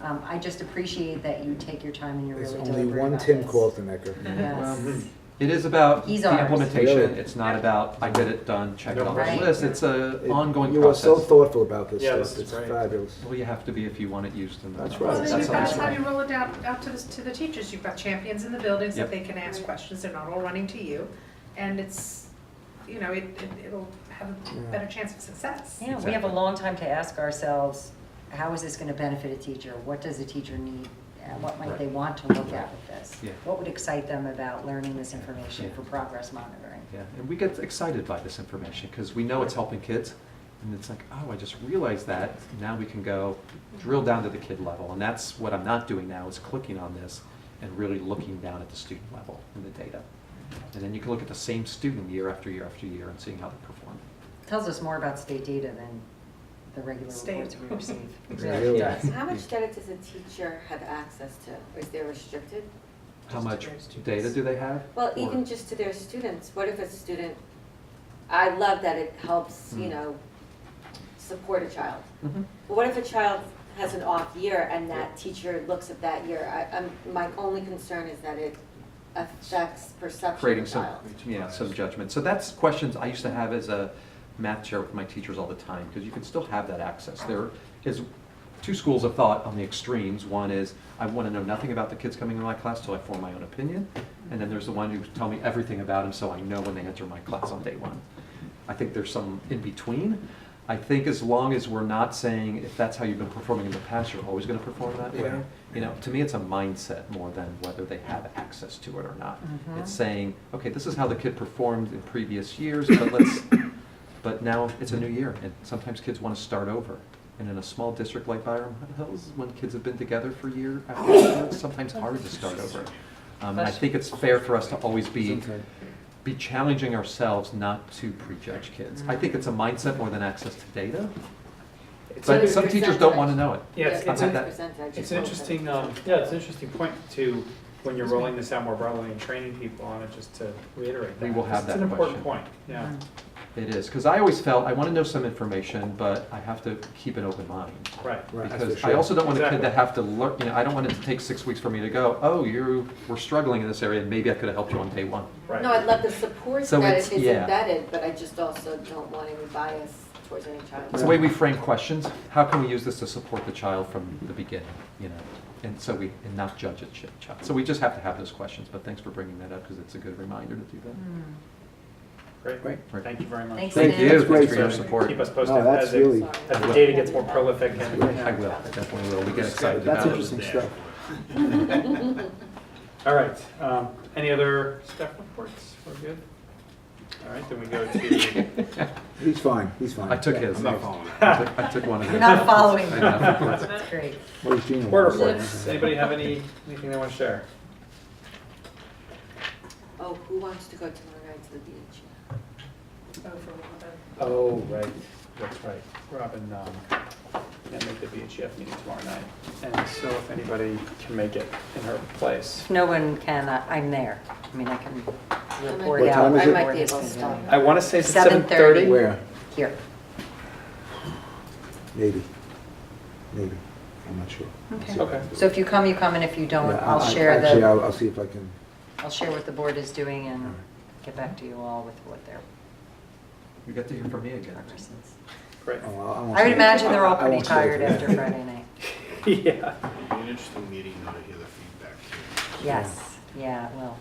I just appreciate that you take your time and you're There's really only deliberate one about Tim this. Kaltenecker. Yes. It is about He's the ours. implementation. Really? It's not about, I get it done, check it off the Right. list. It's an ongoing You are so process. thoughtful about this Yeah, stuff. this is It's great. fabulous. Well, you have to be if you want it used in the. That's Well, right. then That's you how guys it's have you run. roll it out to the teachers. You've got champions in the buildings Yep. that they can ask questions. They're not all running to you. And it's, you know, it'll have a better chance of success. Yeah, we have a long time to ask ourselves, how is this going to benefit a teacher? What does a teacher need? And what might they want to look at with this? Yeah. What would excite them about learning this information for progress monitoring? Yeah, and we get excited by this information because we know it's helping kids. And it's like, oh, I just realized that. Now we can go drill down to the kid level. And that's what I'm not doing now, is clicking on this and really looking down at the student level in the data. And then you can look at the same student year after year after year and seeing how they perform. Tells us more about state data than the regular State. reports we receive. It Really? really does. How much data does a teacher have access to? Or is there restricted? How much data do they have? Well, Or- even just to their students. What if a student, I love that it helps, you know, support a child. Mhm. But what if a child has an off year and that teacher looks at that year? My only concern is that it affects perception Creating of the some, child. yeah, some judgment. So that's questions I used to have as a math chair with my teachers all the time, because you can still have that access. There is two schools of thought on the extremes. One is, I want to know nothing about the kids coming into my class till I form my own opinion. And then there's the one who tell me everything about them so I know when they enter my class on day one. I think there's some in between. I think as long as we're not saying, if that's how you've been performing in the past, you're always going to perform that way. Yeah. You know, to me, it's a mindset more than whether they have access to it or not. Mhm. It's saying, okay, this is how the kid performed in previous years, but now it's a new year, and sometimes kids want to start over. And in a small district like Byram Hills, when kids have been together for year after year, it's sometimes hard to start over. And I think it's fair for us to always be challenging ourselves not to prejudge kids. I think it's a mindset more than access to data. But some teachers don't want to know it. Yeah, it's Yeah, an 100%. it's an interesting, it's an interesting point to, when you're rolling this out more broadly and training people on it, just to reiterate that. We will have that It's an important question. point, yeah. It is, because I always felt, I want to know some information, but I have to keep an open mind. Right. Right, that's Because for I sure. also don't want a kid Exactly. that have to learn, you know, I don't want it to take 6 weeks for me to go, oh, we're struggling in this area, and maybe I could have helped you on day one. Right. No, I'd love the support So that it's- is yeah. embedded, but I just also don't want any bias towards any child. It's the way we frame questions. How can we use this to support the child from the beginning, you know? And so and not judge a child. So we just have to have those questions, but thanks for bringing that up, because it's a good reminder to do that. Great, Great. Thank you very much. Thanks, Thank Dan. you, That's great, thanks for your sir. support. Keep us posted No, that's as really- the data gets more prolific and. I will, I definitely will. We get excited That's about it. interesting stuff. All right, any other staff reports? We're good? All right, then we go to, He's fine, he's fine. I took his. I'm not following it. I took one of his. You're not following. I know. That's great. Where's Gina? board reports. Anybody have anything they want to share? Oh, who wants to go tomorrow night to the beach? Oh, for a little bit. Oh, right, that's right. Robin can't make the BHF meeting tomorrow night. And so if anybody can make it in her place. If no one can, I'm there. I mean, I can report What out. time is it? I might where be this able to is stop. going. I want to say it's at 7:30. 7:30. Where? Here. Maybe. Maybe. I'm not sure. Okay. So if you come, you come, and if you don't, Yeah, I'll share actually, the, I'll see if I can. I'll share what the board is doing and get back to you all with what they're. You get to hear from me again. Great. Oh, won't I would say- imagine they're all I pretty won't say tired it. after Friday night. Yeah. It'll be an interesting meeting, though, to hear the feedback too. Yes, yeah, well,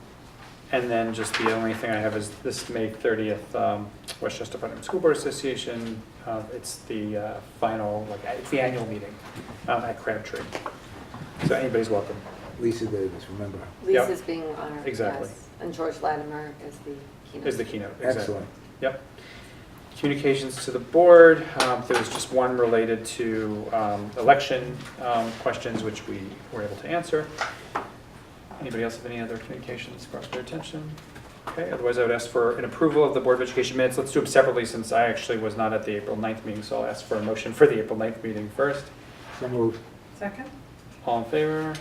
And then just the only thing I have is this May 30th, Westchester Putnam School Board Association. It's the final, it's the annual meeting at Crabtree. So anybody's welcome. Lisa Davis, remember. Yep. Lisa's being honored. Exactly. Yes. And George Latimer is the keynote. Is the keynote, exactly. Excellent. Yep. Communications to the board, there was just one related to election questions, which we were able to answer. Anybody else have any other communications brought to their attention? Okay, otherwise I would ask for an approval of the Board of Education minutes. Let's do them separately since I actually was not at the April 9th meeting, so I'll ask for a motion for the April 9th meeting first. So moved. Second? All in favor?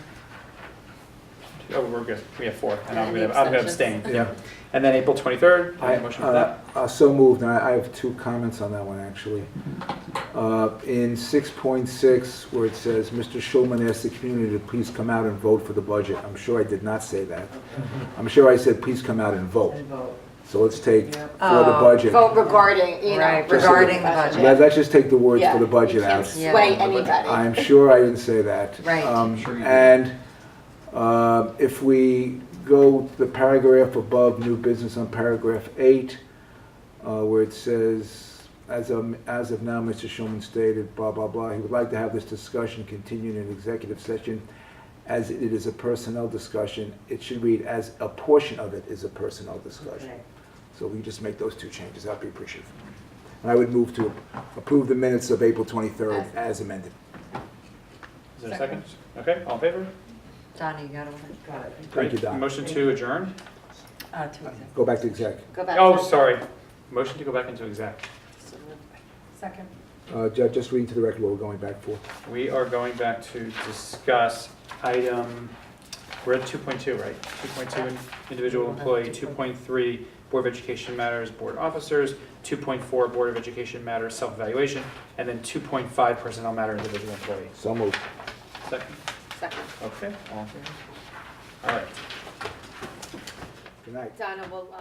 Oh, we're good. We have 4, and Any I'm gonna abstain. Yeah. And then April 23rd, I have a motion for that. So moved, and I have 2 comments on that one, actually. In 6.6, where it says, Mr. Schulman asked the community to please come out and vote for the budget. I'm sure I did not say that. I'm sure I said, please come out and vote. So let's take for the budget. Vote regarding, you know. Right, regarding the budget. Let's just take the words Yeah, for the budget you can't out. sway anybody. I'm sure I didn't say that. Right. And if we go to the paragraph above, new business on paragraph 8, where it says, as of now, Mr. Schulman stated, blah, blah, blah, he would like to have this discussion continue in an executive session as it is a personnel discussion. It should read as a portion of it is a personnel discussion. Okay. So we just make those 2 changes, that'd be appreciated. And I would move to approve the minutes of April 23rd as amended. Is there a second? Okay, all in favor? Donna, you got it? Got it. Thank you, Don. Motion to adjourn? To exec. Go back to exec. Go back. Oh, to- sorry. Motion to go back into exec. Second. Just reading to the record what we're going back for. We are going back to discuss item, we're at 2.2, right? 2.2 individual employee, 2.3 Board of Education matters, board officers, 2.4 Board of Education matters, self-evaluation, and then 2.5 personnel matter, individual employee. So moved. Second. Second. Okay, all in favor? All right. Good night. Donna will,